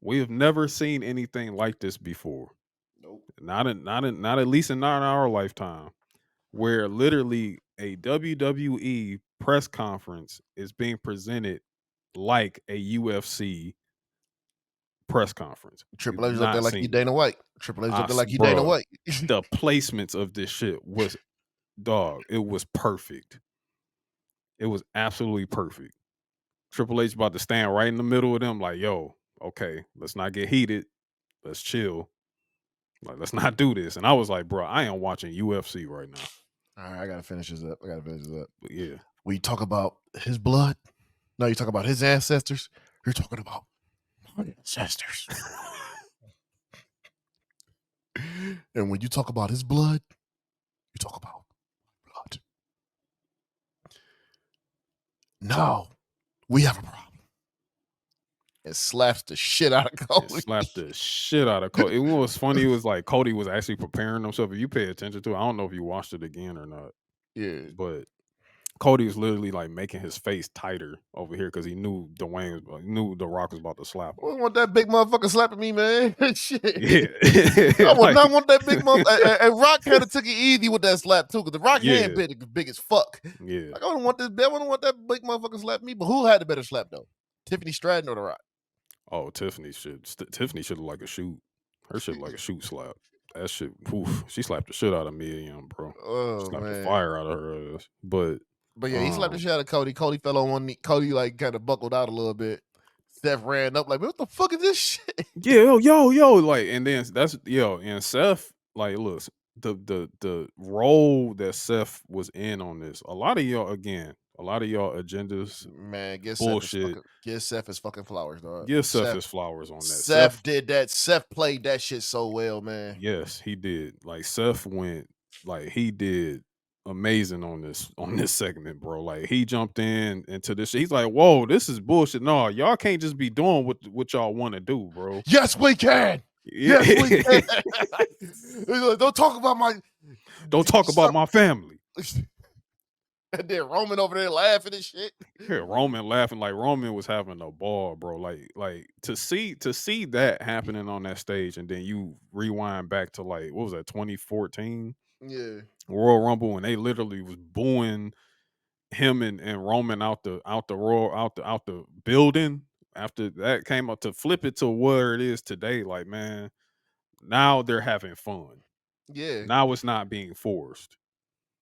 We have never seen anything like this before. Nope. Not at least in not in our lifetime, where literally a WWE press conference is being presented like a UFC press conference. Triple We've H was up there not like he seen Dana it. White. Triple H was up there like he Dana Bruh, White. the placements of this shit was dog. It was perfect. It was absolutely perfect. Triple H about to stand right in the middle of them, like, yo, okay, let's not get heated. Let's chill. Like, let's not do this. And I was like, bro, I am watching UFC right now. All right, I gotta finish this up. But yeah. When you talk about his blood, no, you talk about his ancestors, you're talking about my ancestors. And when you talk about his blood, you talk about blood. Now we have a problem. and slaps the shit out of and Cody. slapped the shit out of Cody. It was funny. It was like Cody was actually preparing himself. If you pay attention to it, I don't know if you watched it again or not, Yeah. but Cody was literally like making his face tighter over here because he knew knew The Rock was about to slap I him. don't want that big motherfucker slapping me, man. Shit. Yeah, I would like, not want that big motherfucker. And Rock kind of took it easy with that slap too, because the Rock hand yeah, big as fuck. yeah. Like I wouldn't want this. I wouldn't want that big motherfucker slap me. But who had the better slap though? Tiffany Stratton or the Rock? Oh, Tiffany should look like a shoot. Her shit like a shoot slap. That shit, poof. She slapped the shit out of Mia Yim, bro. Oh Slapped the man. fire out of her ass. But Yeah, he slapped the shit out of Cody. Cody fell on one knee. Cody like kind of buckled out a little bit. Seth ran up like, what the fuck is this shit? yeah, yo, like, and then and Seth, like, look, the role that Seth was in on this, a lot of y'all agendas, Man, bullshit. Give Seth his fucking flowers, dog. Give Seth his flowers on that. Seth did that. Seth played that shit so well, man. Yes, he did. Like Seth he did amazing on this segment, bro. Like he jumped into this shit. He's like, whoa, this is bullshit. No, y'all can't just be doing what y'all want to do, bro. Yes, we can. Yeah. Yes, we can. He's like, don't talk about my family. And then Roman over there laughing and shit. Yeah, Roman laughing like Roman was having a ball, bro. Like to see that happening on that stage, and then you rewind back to like what was that 2014 Yeah. Royal Rumble, and they literally was booing him and Roman out the building. After that came up to flip it to where it is today, like man, now they're having fun. Yeah. Now it's not being forced.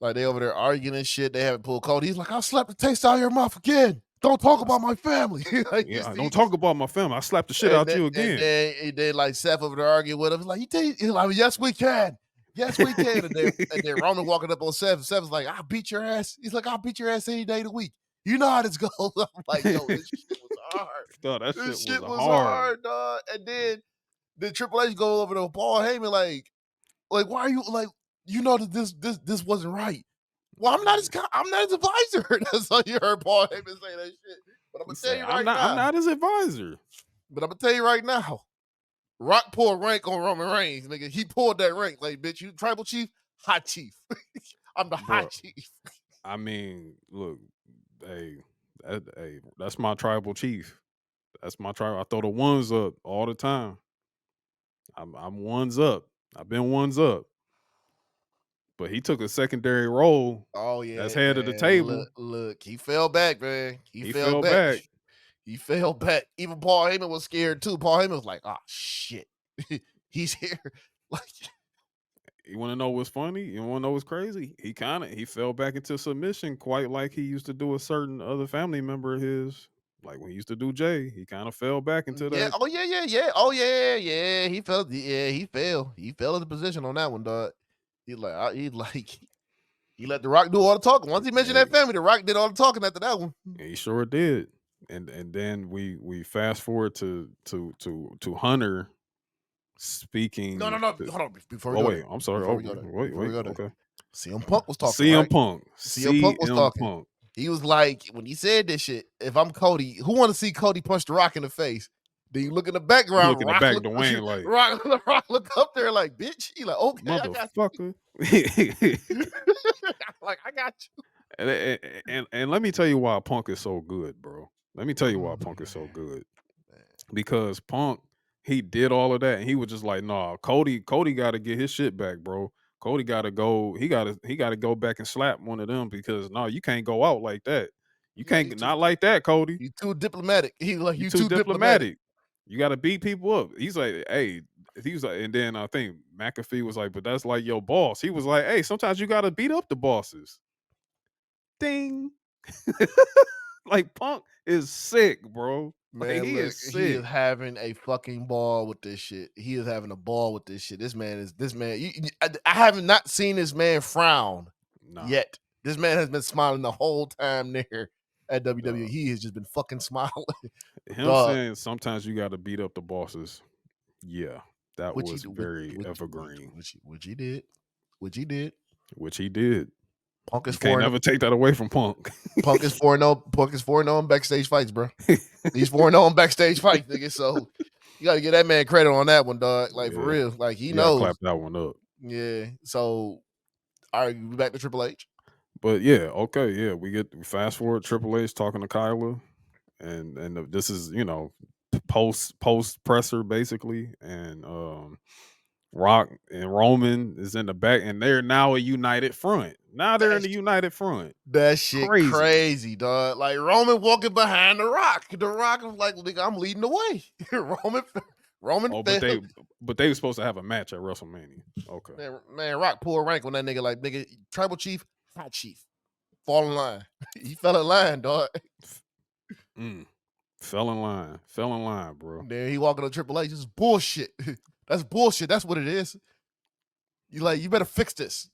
Like they over there arguing and shit. They haven't pulled Cody. He's like, I'll slap the taste out of your mouth again. Don't talk about my family. Like, Yeah, don't talk about my family. I slapped the shit out you again. And then like Seth over there arguing with him. He's like, he's like, yes, we can. Yes, we can. And then Roman walking up on Seth. And Seth's like, I'll beat your ass. He's like, I'll beat your ass any day of the week. You know how this goes. I'm like, yo, this shit was hard. No, This shit was hard, dog. And then Triple H go over to Paul Heyman like, why are you like, you know that this wasn't right. Well, I'm not his advisor. That's how you heard Paul Heyman say that shit. But I'm gonna tell you right now. I'm not his advisor. But I'm gonna tell you right now. Rock pulled rank on Roman Reigns, nigga. He pulled that rank. Like, bitch, you tribal chief, hot chief. I'm the hot chief. I mean, look, hey, that's my tribal chief. That's my tribe. I throw the ones up all the time. I'm ones up. I've been ones up. But he took a secondary role. Oh yeah, as head of the table. Look, he fell back, man. He fell back. He fell back. Even Paul Heyman was scared too. Paul Heyman was like, "Oh shit, he's here." Like, you want to know what's funny? You want to know what's crazy? He fell back into submission, quite like he used to do a certain other family member of his. Like when he used to do Jay, he kind of fell back into that. Oh yeah. Oh yeah. He fell. Yeah, he fell. He fell into position on that one, dog. He let The Rock do all the talking. Once he mentioned that family, The Rock did all the talking after that one. He sure did. And then we fast forward to Hunter speaking. No. Hold on. Before we go wait. There. I'm sorry. Wait. Okay. CM Punk was talking. CM right? Punk. CM Punk was talking. He was like, when he said this shit, if I'm Cody, who want to see Cody punch The Rock in the face? Then you look in the background. Dwayne like Rock look up there like, bitch. He like, okay, motherfucker. Like, I got you. And let me tell you why Punk is so good, bro. Let me tell you why Punk is so good. Because Punk, he did all of that, and he was just like, nah, Cody got to get his shit back, bro. Cody got to go. He got to go back and slap one of them because no, you can't go out like that. You can't not like that, Cody. You too diplomatic. He like you too diplomatic. You got to beat people up. He's like, hey. He was like, and then I think McAfee was like, but that's like your boss. He was like, hey, sometimes you got to beat up the bosses. Ding. Like Punk is sick, bro. Man, like, he is sick. He is having a fucking ball with this shit. He is having a ball with this shit. This man. I have not seen this man frown yet. This man has been smiling the whole time there at WWE. He has just been fucking smiling. Him saying sometimes you got to beat up the bosses. Yeah, that was very evergreen. Which he did. Which he did. Punk is You can't 4-0. never take that away from Punk. Punk is 4-0. Punk is 4-0 in backstage fights, bro. He's 4-0 in backstage fights, nigga. So you gotta give that man credit on that one, dog. Like for Yeah. real. Like he You gotta knows. clap that one up. Yeah. So all right, we back to Triple H. But yeah, okay, yeah, we fast forward Triple H talking to Kyla, and this is post presser basically, and Rock and Roman is in the back, and they're now a united front. Now they're in the united front. That shit Crazy. crazy, dog. Like Roman walking behind the Rock. The Rock was like, nigga, I'm leading the way. Roman Oh, fell. but they were supposed to have a match at WrestleMania. Okay. Man, Rock pulled rank on that nigga. Like, nigga, tribal chief, not chief. Fall in line. He fell in line, dog. Fell in line, bro. Then he walking to Triple H. This is bullshit. That's bullshit. That's what it is. You better fix this.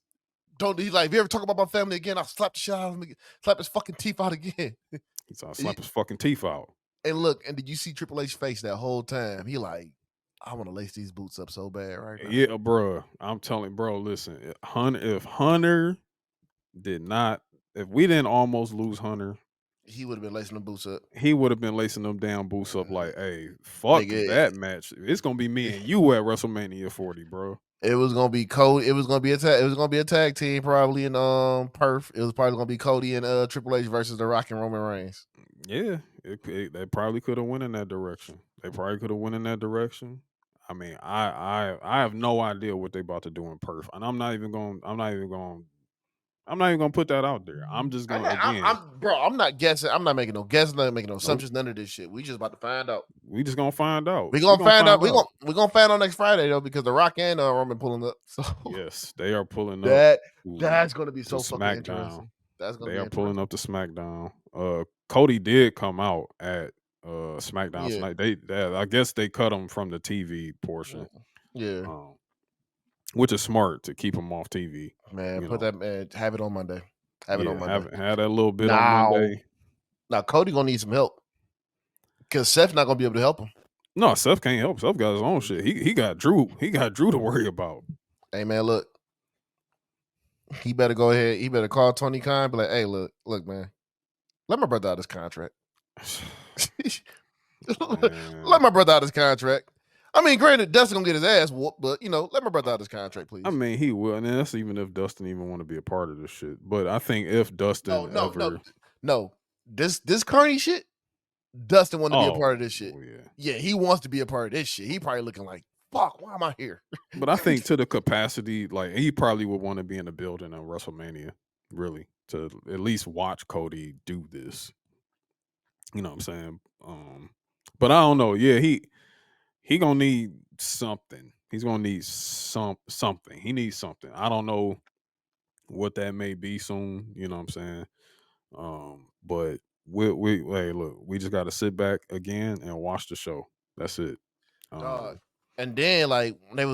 Don't if you ever talk about my family again, I'll slap the shit out of him, slap his fucking teeth out again. He's gonna slap his fucking teeth out. And look, and did you see Triple H's face that whole time? He like, I want to lace these boots up so bad right now. Yeah, bro. I'm telling, bro. Listen, if Hunter did not, if we didn't almost lose Hunter, he would have been lacing them boots up. He would have been lacing them damn boots up like, hey, fuck Nigga, that match. It's gonna be me and you at WrestleMania 40, bro. It was gonna be Cody. It was gonna be a tag team probably in Perth. It was probably gonna be Cody and Triple H versus The Rock and Roman Reigns. Yeah, they probably could have went in that direction. I mean, I have no idea what they about to do in Perth, and I'm not even gonna put that out there. I'm just gonna I'm not guessing. I'm not making no guesses. Not making no assumptions. None of this shit. We just about to find out. We just gonna find out. We're gonna find out. We're gonna find out next Friday though, because The Rock and Roman pulling up. So yes, they are pulling up. That's gonna be so fucking SmackDown. interesting. They are pulling up to SmackDown. Cody did come out at SmackDown tonight. I guess they cut him from the TV portion. Yeah. Which is smart to keep him off TV. Man, have it on Monday. Have it on Monday. Have that little bit on Monday. Now Cody gonna need some help. Because Seth's not gonna be able to help him. No, Seth can't help. Seth got his own shit. He got Drew. He got Drew to worry about. Hey man, look. He better go ahead. He better call Tony Khan and be like, hey, look, man. Let my brother out his contract. Let my brother out his contract. I mean, granted, Dustin gonna get his ass whooped, but let my brother out his contract, please. I mean, he will, and that's even if Dustin even want to be a part of this shit. But I think if Dustin no, this Carney shit, Dustin want to be a part of this shit. Yeah, he wants to be a part of this shit. He probably looking like, fuck, why am I here? But I think to the capacity, like he probably would want to be in the building at WrestleMania, really, to at least watch Cody do this. You know what I'm saying? But I don't know. Yeah, he gonna need something. He's gonna need something. He needs something. I don't know what that may be soon. You know what I'm saying? But hey, look, we just gotta sit back again and watch the show. That's it. And then when they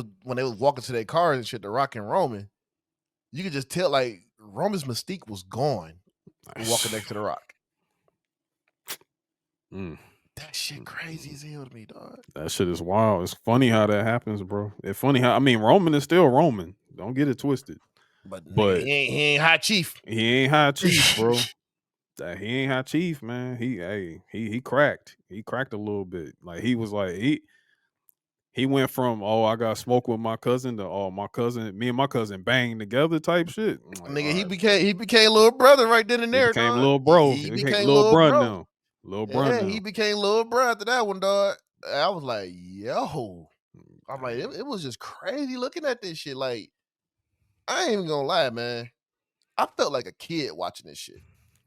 was walking to their cars and shit, The Rock and Roman, you could just tell Roman's mystique was gone walking next to The Rock. That shit crazy as hell to me, dog. That shit is wild. It's funny how that happens, bro. It's funny how Roman is still Roman. Don't get it twisted. But he ain't high chief. He ain't high chief, bro. He ain't high chief, man. He cracked. He cracked a little bit. Like he was like he went from I got smoke with my cousin to me and my cousin bang together type shit. Like, nigga, he became little brother right then and there. He became little bro. He became little bro now. Little bro now. He became little bro after that one, dog. I was like, yo. I'm like, it was just crazy looking at this shit. Like, I ain't even gonna lie, man. I felt like a kid watching this shit.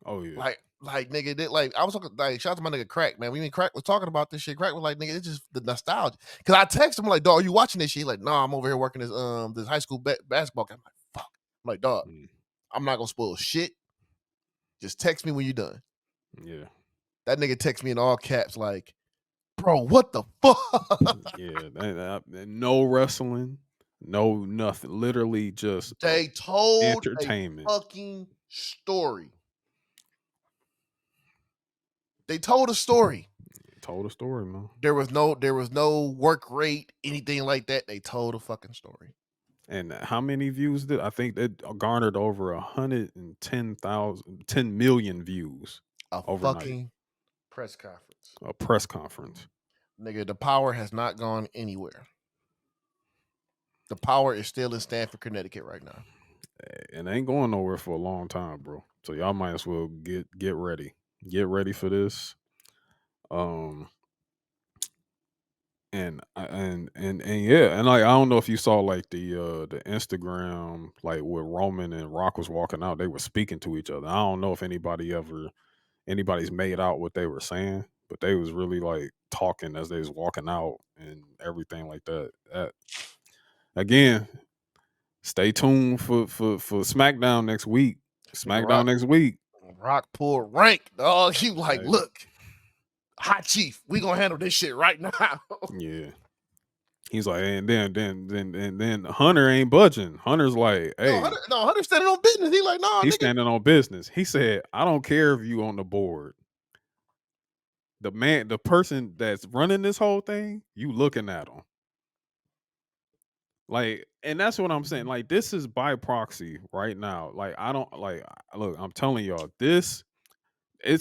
Oh yeah. Like nigga, I was talking, shout out to my nigga Crack, man. Crack was talking about this shit. Crack was like, nigga, it's just the nostalgia. Cause I texted him like, dog, are you watching this shit? He's like, nah, I'm over here working this high school basketball game. I'm like, fuck. I'm like, dog, I'm not gonna spoil shit. Just text me when you're done. Yeah. That nigga text me in all caps like, bro, what the fuck? Yeah, no wrestling, no nothing. Literally just they told entertainment. A fucking story. They told a story. Told a story, man. There was no work rate, anything like that. They told a fucking story. And how many views did I think that garnered over 110,000, 10 million views A overnight? fucking press conference. A press conference. Nigga, the power has not gone anywhere. The power is still in Stamford, Connecticut right now. And ain't going nowhere for a long time, bro. So y'all might as well get ready. Get ready for this. Um and yeah, and like I don't know if you saw like the Instagram like with Roman and Rock was walking out, they were speaking to each other. I don't know if anybody's made out what they were saying, but they was really like talking as they was walking out and everything like that. Again, stay tuned for SmackDown next week. Nigga, SmackDown next week. Rock pulled rank, dog. He like, Hey. look, hot chief, we gonna handle this shit right now. Yeah. He's like, and then Hunter ain't budging. Hunter's like, hey, Hunter standing on business. He like, nah, he's nigga. standing on business. He said, I don't care if you on the board. The person that's running this whole thing, you looking at him. Like, and that's what I'm saying. Like, this is by proxy right now. Like, I don't like look, I'm telling y'all, it's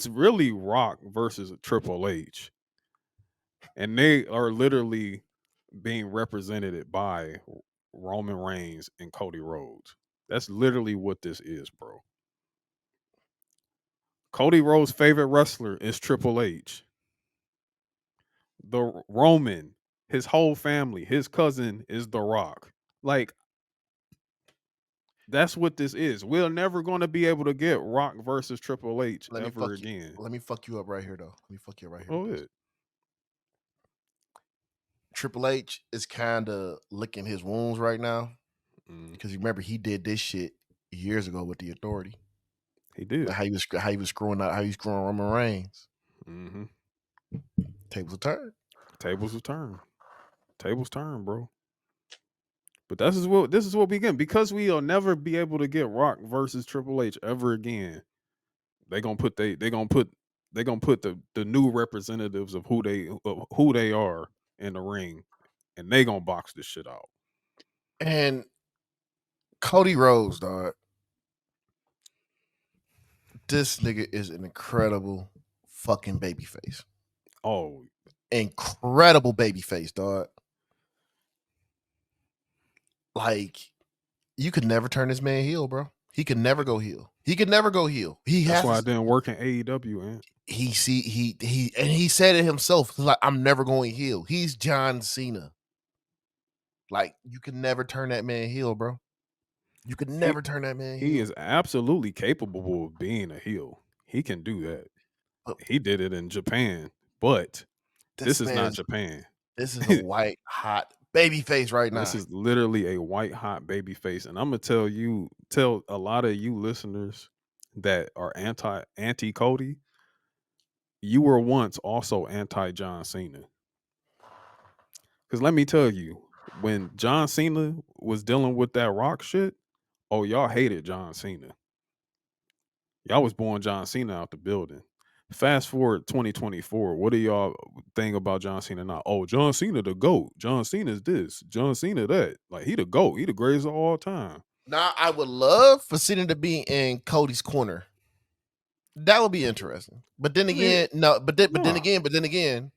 really Rock versus Triple H. And they are literally being represented by Roman Reigns and Cody Rhodes. That's literally what this is, bro. Cody Rhodes' favorite wrestler is Triple H. The Roman, his whole family, his cousin is The Rock. Like, that's what this is. We're never going to be able to get Rock versus Triple H ever again. Let me fuck you up right here, though. Let me fuck you up right here. Oh, with this. it. Triple H is kind of licking his wounds right now Mm, because you remember he did this shit years ago with the Authority. he did. How he was screwing Roman Reigns. Hmm. Tables turn. Tables will turn. Tables turn, bro. But this is what we get because we'll never be able to get Rock versus Triple H ever again. They gonna put the new representatives of who they are in the ring, and they gonna box this shit out. And Cody Rhodes, dog. This nigga is an incredible fucking babyface. Oh, Incredible babyface, dog. Like, you could never turn this man heel, bro. He could never go heel. He could never go heel. that's why I didn't work in AEW, man. He said it himself. He's like, I'm never going heel. He's John Cena. Like, you can never turn that man heel, bro. You could never turn that man heel. He is absolutely capable of being a heel. He can do that. But He did it in Japan, but this is not Japan. This is a white hot baby face right now. This is literally a white hot baby face, and I'm gonna tell a lot of you listeners that are anti Cody. You were once also anti John Cena. Because let me tell you, when John Cena was dealing with that Rock shit, oh y'all hated John Cena. Y'all was born John Cena out the building. Fast forward 2024. What do y'all think about John Cena now? Oh, John Cena the GOAT. John Cena's this. John Cena that. Like he the GOAT. He the greatest of all time. Now I would love for Cena to be in Cody's corner. That would be interesting. But then again, but then again,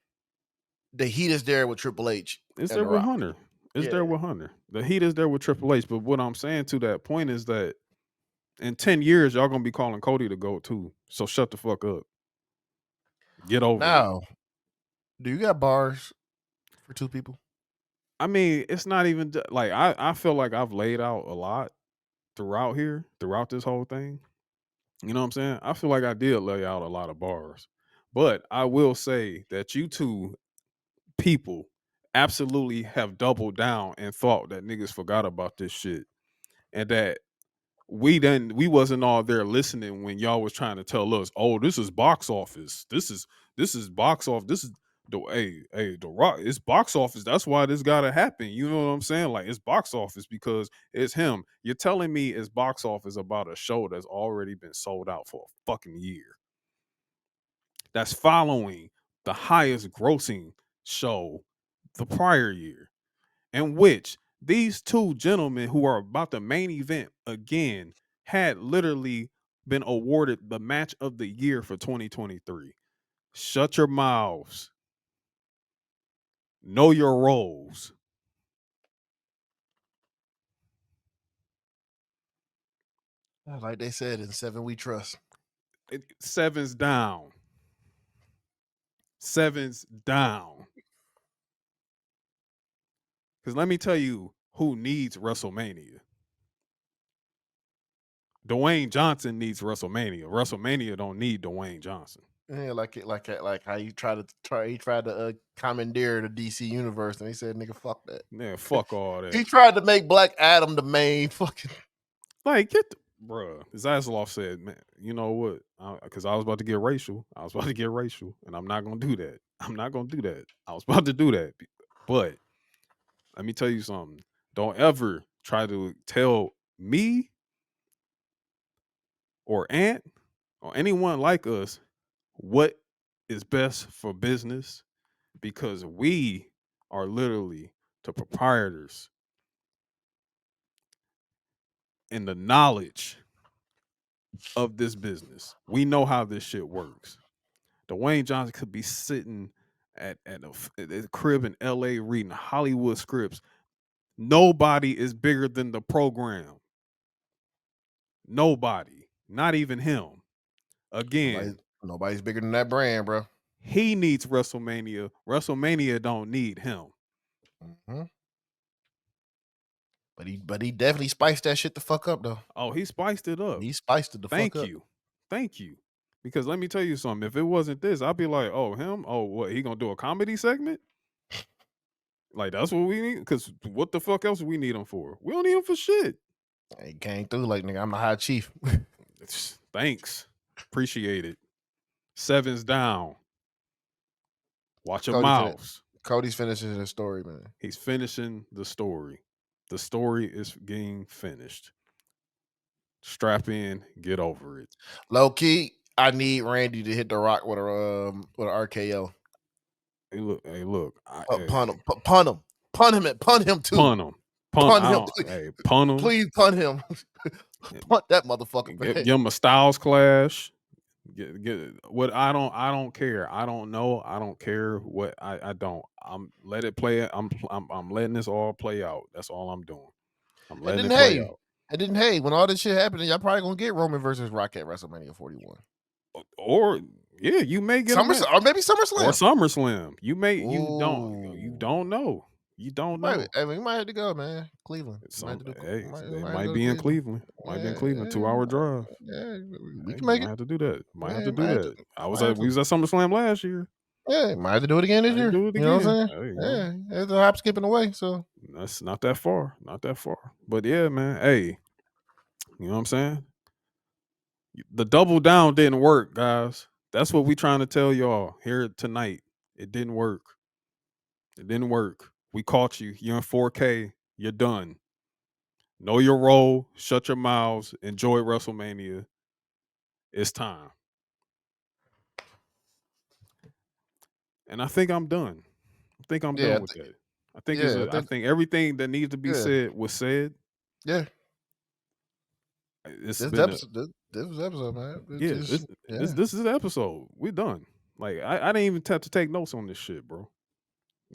the heat is there with Triple H. It's there with Hunter. It's there with Hunter. The heat is there with Triple H. But what I'm saying to that point is that in 10 years, y'all gonna be calling Cody the GOAT too. So shut the fuck up. Get over it. Now, do you got bars for two people? I mean, it's not even like I feel like I've laid out a lot throughout this whole thing. You know what I'm saying? I feel like I did lay out a lot of bars. But I will say that you two people absolutely have doubled down and thought that niggas forgot about this shit. And that we wasn't all there listening when y'all was trying to tell us, oh, this is box office. This is box office. This is the Rock, it's box office. That's why this gotta happen. You know what I'm saying? Like it's box office because it's him. You're telling me it's box office about a show that's already been sold out for a fucking year. That's following the highest grossing show the prior year, in which These two gentlemen who are about the main event again had literally been awarded the match of the year for 2023. Shut your mouths. Know your roles. Like they said, in 7 we trust. Seven's down. Seven's down. Because let me tell you who needs WrestleMania. Dwayne Johnson needs WrestleMania. WrestleMania don't need Dwayne Johnson. Yeah, like how he tried to commandeer the DC universe, and he said, "Nigga, fuck that." Yeah, fuck all that. He tried to make Black Adam the main fucking. Like, get the bruh. As Zasloff said, man, you know what? Because I was about to get racial. And I'm not gonna do that. I'm not gonna do that. I was about to do that, but let me tell you something. Don't ever try to tell me or Ant or anyone like us what is best for business, because we are literally the proprietors in the knowledge of this business. We know how this shit works. Dwayne Johnson could be sitting at a crib in LA reading Hollywood scripts. Nobody is bigger than the program. Nobody. Not even him. Again, Nobody's bigger than that brand, bro. he needs WrestleMania. WrestleMania don't need him. Mm-hmm. But he definitely spiced that shit the fuck up, though. Oh, he spiced it up. He spiced it the fuck up. Thank you. Because let me tell you something. If it wasn't this, I'd be like, oh, him? Oh, what? He gonna do a comedy segment? Like, that's what we need? Because what the fuck else do we need him for? We don't need him for shit. He came through like, nigga, I'm the high chief. Thanks. Appreciate it. Seven's down. Watch your mouths. Cody's finishing his story, man. He's finishing the story. The story is getting finished. Strap in, get over it. Low key, I need Randy to hit the Rock with an RKO. Hey, look. Punt him too. Punt him. Punt him. Punt him. Please punt him. Punt that motherfucker. Give him a Styles clash. Get what I don't care. I don't know. I don't care what I don't. Let it play. I'm letting this all play out. That's all I'm doing. I'm letting it play out. And then hey, when all this shit happening, y'all probably gonna get Roman versus Rock at WrestleMania 41. Or yeah, you may get or maybe SummerSlam. Or SummerSlam. You don't know. You don't know. We might have to go, man. Cleveland. They might be in Cleveland. Might be in Cleveland. 2-hour drive. Yeah, we can make it. Might have to do that. We was at SummerSlam last year. Yeah, might have to do it again this year. Do it again. You know what I'm saying? It's a hop, skipping away. So that's not that far. But yeah, man. Hey, you know what I'm saying? The double down didn't work, guys. That's what we trying to tell y'all here tonight. It didn't work. We caught you. You're in 4K. You're done. Know your role. Shut your mouths. Enjoy WrestleMania. It's time. And I think I'm done. Done with that. I think everything that needs to be said was said. Yeah. This was episode, man. This is the episode. We're done. Like I didn't even have to take notes on this shit, bro.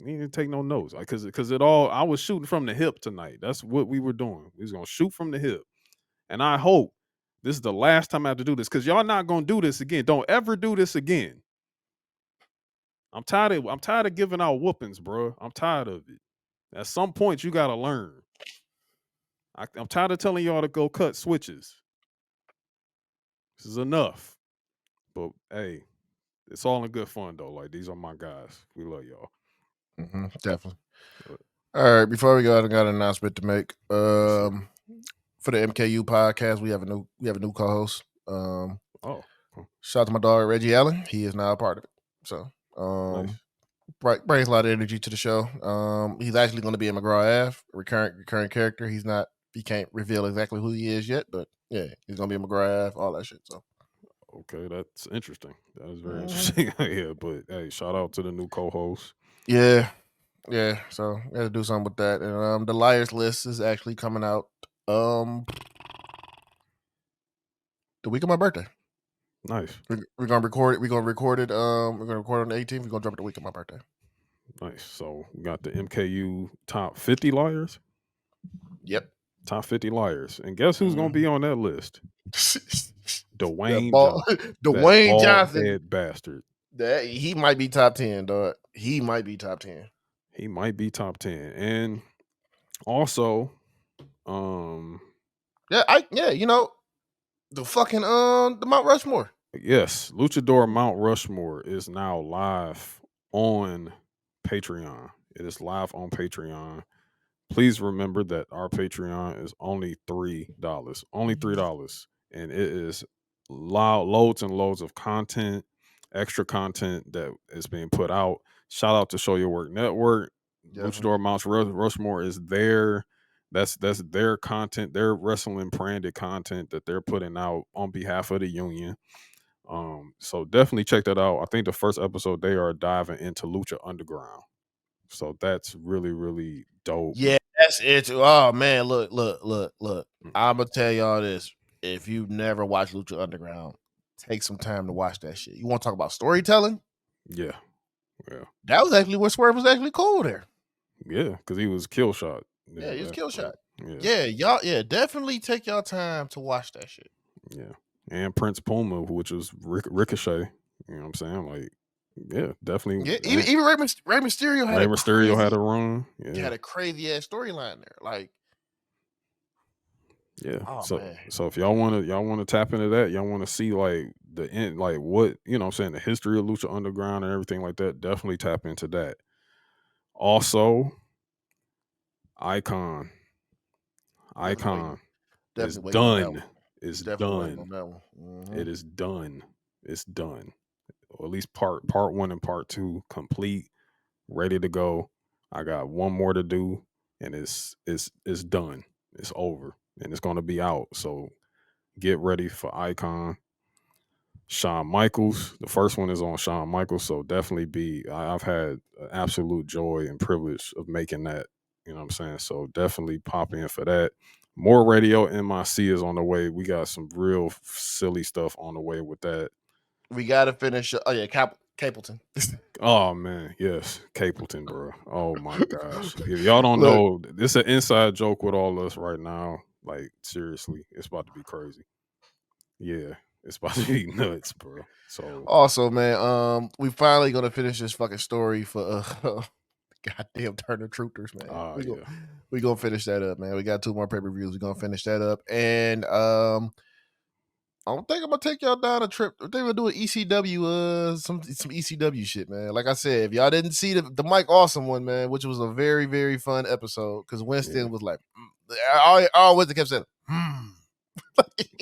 We didn't take no notes, because I was shooting from the hip tonight. That's what we were doing. We was gonna shoot from the hip, and I hope this is the last time I have to do this, because y'all not gonna do this again. Don't ever do this again. I'm tired of giving out whoopings, bro. I'm tired of it. At some point, you gotta learn. I'm tired of telling y'all to go cut switches. This is enough. But hey, it's all in good fun though. Like, these are my guys. We love y'all. Mm-hmm, definitely. All right, before we go, I got an announcement to make. For the MKU podcast, we have a new co-host. Shout out to my dog Reggie Allen. He is now a part of it. So nice. Brings a lot of energy to the show. He's actually going to be in McGraw Ave, recurring character. He can't reveal exactly who he is yet, but yeah, he's going to be in McGraw Ave, all that shit. So okay, that's interesting. That is very interesting. Yeah, but hey, shout out to the new co-host. Yeah. Yeah, so we got to do something with that. And the Liars list is actually coming out the week of my birthday. Nice. We're gonna record it. We're gonna record it. We're gonna record it on the 18th. We're gonna drop it the week of my birthday. Nice. So we got the MKU top 50 liars. Yep. Top 50 liars. And guess who's gonna be on that list? Dwayne Johnson. Dwayne Johnson. Head bastard. He might be top 10, dog. He might be top 10. He might be top 10. And also, you know, the fucking the Mount Rushmore. yes, Luchador Mount Rushmore is now live on Patreon. It is live on Patreon. Please remember that our Patreon is only $3. Only $3. And it is loads and loads of content, extra content that is being put out. Shout out to Show Your Work Network. Luchador Mount Rushmore is there. That's their content, their wrestling branded content that they're putting out on behalf of the union. So definitely check that out. I think the first episode they are diving into Lucha Underground. So that's really, really dope. Yeah, that's it. Oh man, look. I'm gonna tell y'all this. If you've never watched Lucha Underground, take some time to watch that shit. You want to talk about storytelling? Yeah. That was actually where Swerve was actually cool there. Yeah, because he was kill shot. Yeah, he was kill shot. Yeah. Y'all, definitely take y'all time to watch that shit. Yeah. And Prince Puma, which was Ricochet. You know what I'm saying? Like, yeah, definitely. Yeah, even Rey Mysterio had a run. Yeah. He had a crazy ass storyline there. Like, yeah. Oh, so if y'all wanna tap into that, y'all wanna see like the end, like what, you know what I'm saying, the history of Lucha Underground and everything like that, definitely tap into that. Also, Icon is done. It's done. It is done. It's done. Or at least part 1 and part 2 complete, ready to go. I got one more to do, and it's done. It's over, and it's gonna be out. So get ready for Icon. Shawn Michaels. The first one is on Shawn Michaels, so definitely I've had absolute joy and privilege of making that. You know what I'm saying? So definitely pop in for that. More Radio MIC is on the way. We got some real silly stuff on the way with that. We gotta finish. Oh yeah, Capleton. Oh man, yes, Capleton, bro. Oh my gosh. If y'all don't know, this is an inside joke with all us right now. Like seriously, it's about to be crazy. Yeah, it's about to be nuts, bro. So also, man, we finally gonna finish this fucking story for goddamn Turner Truthers, man. We gonna finish that up, man. We got 2 more pay-per-views. We're gonna finish that up. And I don't think I'm gonna take y'all down a trip. I think we're gonna do an ECW, some ECW shit, man. Like I said, if y'all didn't see the Mike Awesome one, man, which was a very, very fun episode, because Winston was like, I always kept saying,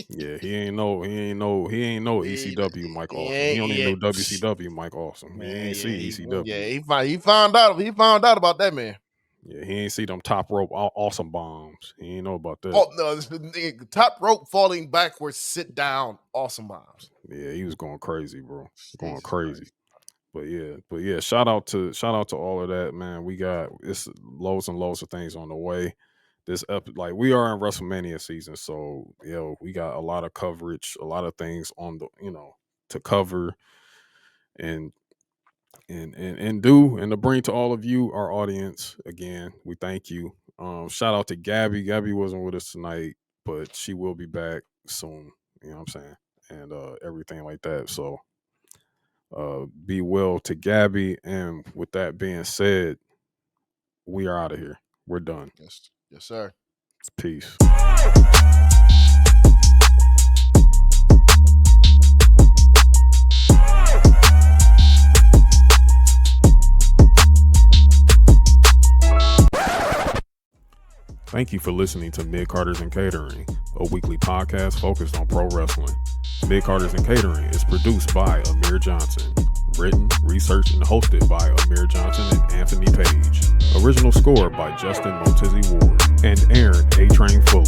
yeah, he ain't no ECW Mike Awesome. He don't even know WCW Mike Awesome. He ain't see ECW. Yeah, he found out about that, man. Yeah, he ain't see them top rope awesome bombs. He ain't know about that. Oh no, top rope falling backwards, sit down, awesome bombs. Yeah, he was going crazy, bro. Going crazy. But yeah, shout out to all of that, man. We got it's loads and loads of things on the way. This like we are in WrestleMania season, so we got a lot of coverage, a lot of things on the to cover and to bring to all of you, our audience. Again, we thank you. Shout out to Gabby. Gabby wasn't with us tonight, but she will be back soon. You know what I'm saying? And everything like that. So be well to Gabby. And with that being said, we are out of here. We're done. Yes, sir. Peace. Thank you for listening to Mid-Carters and Catering, a weekly podcast focused on pro wrestling. Mid-Carters and Catering is produced by Amir Johnson. Written, researched, and hosted by Amir Johnson and Anthony Page. Original score by Justin Motizzi Ward and Aaron A. Train Fuller.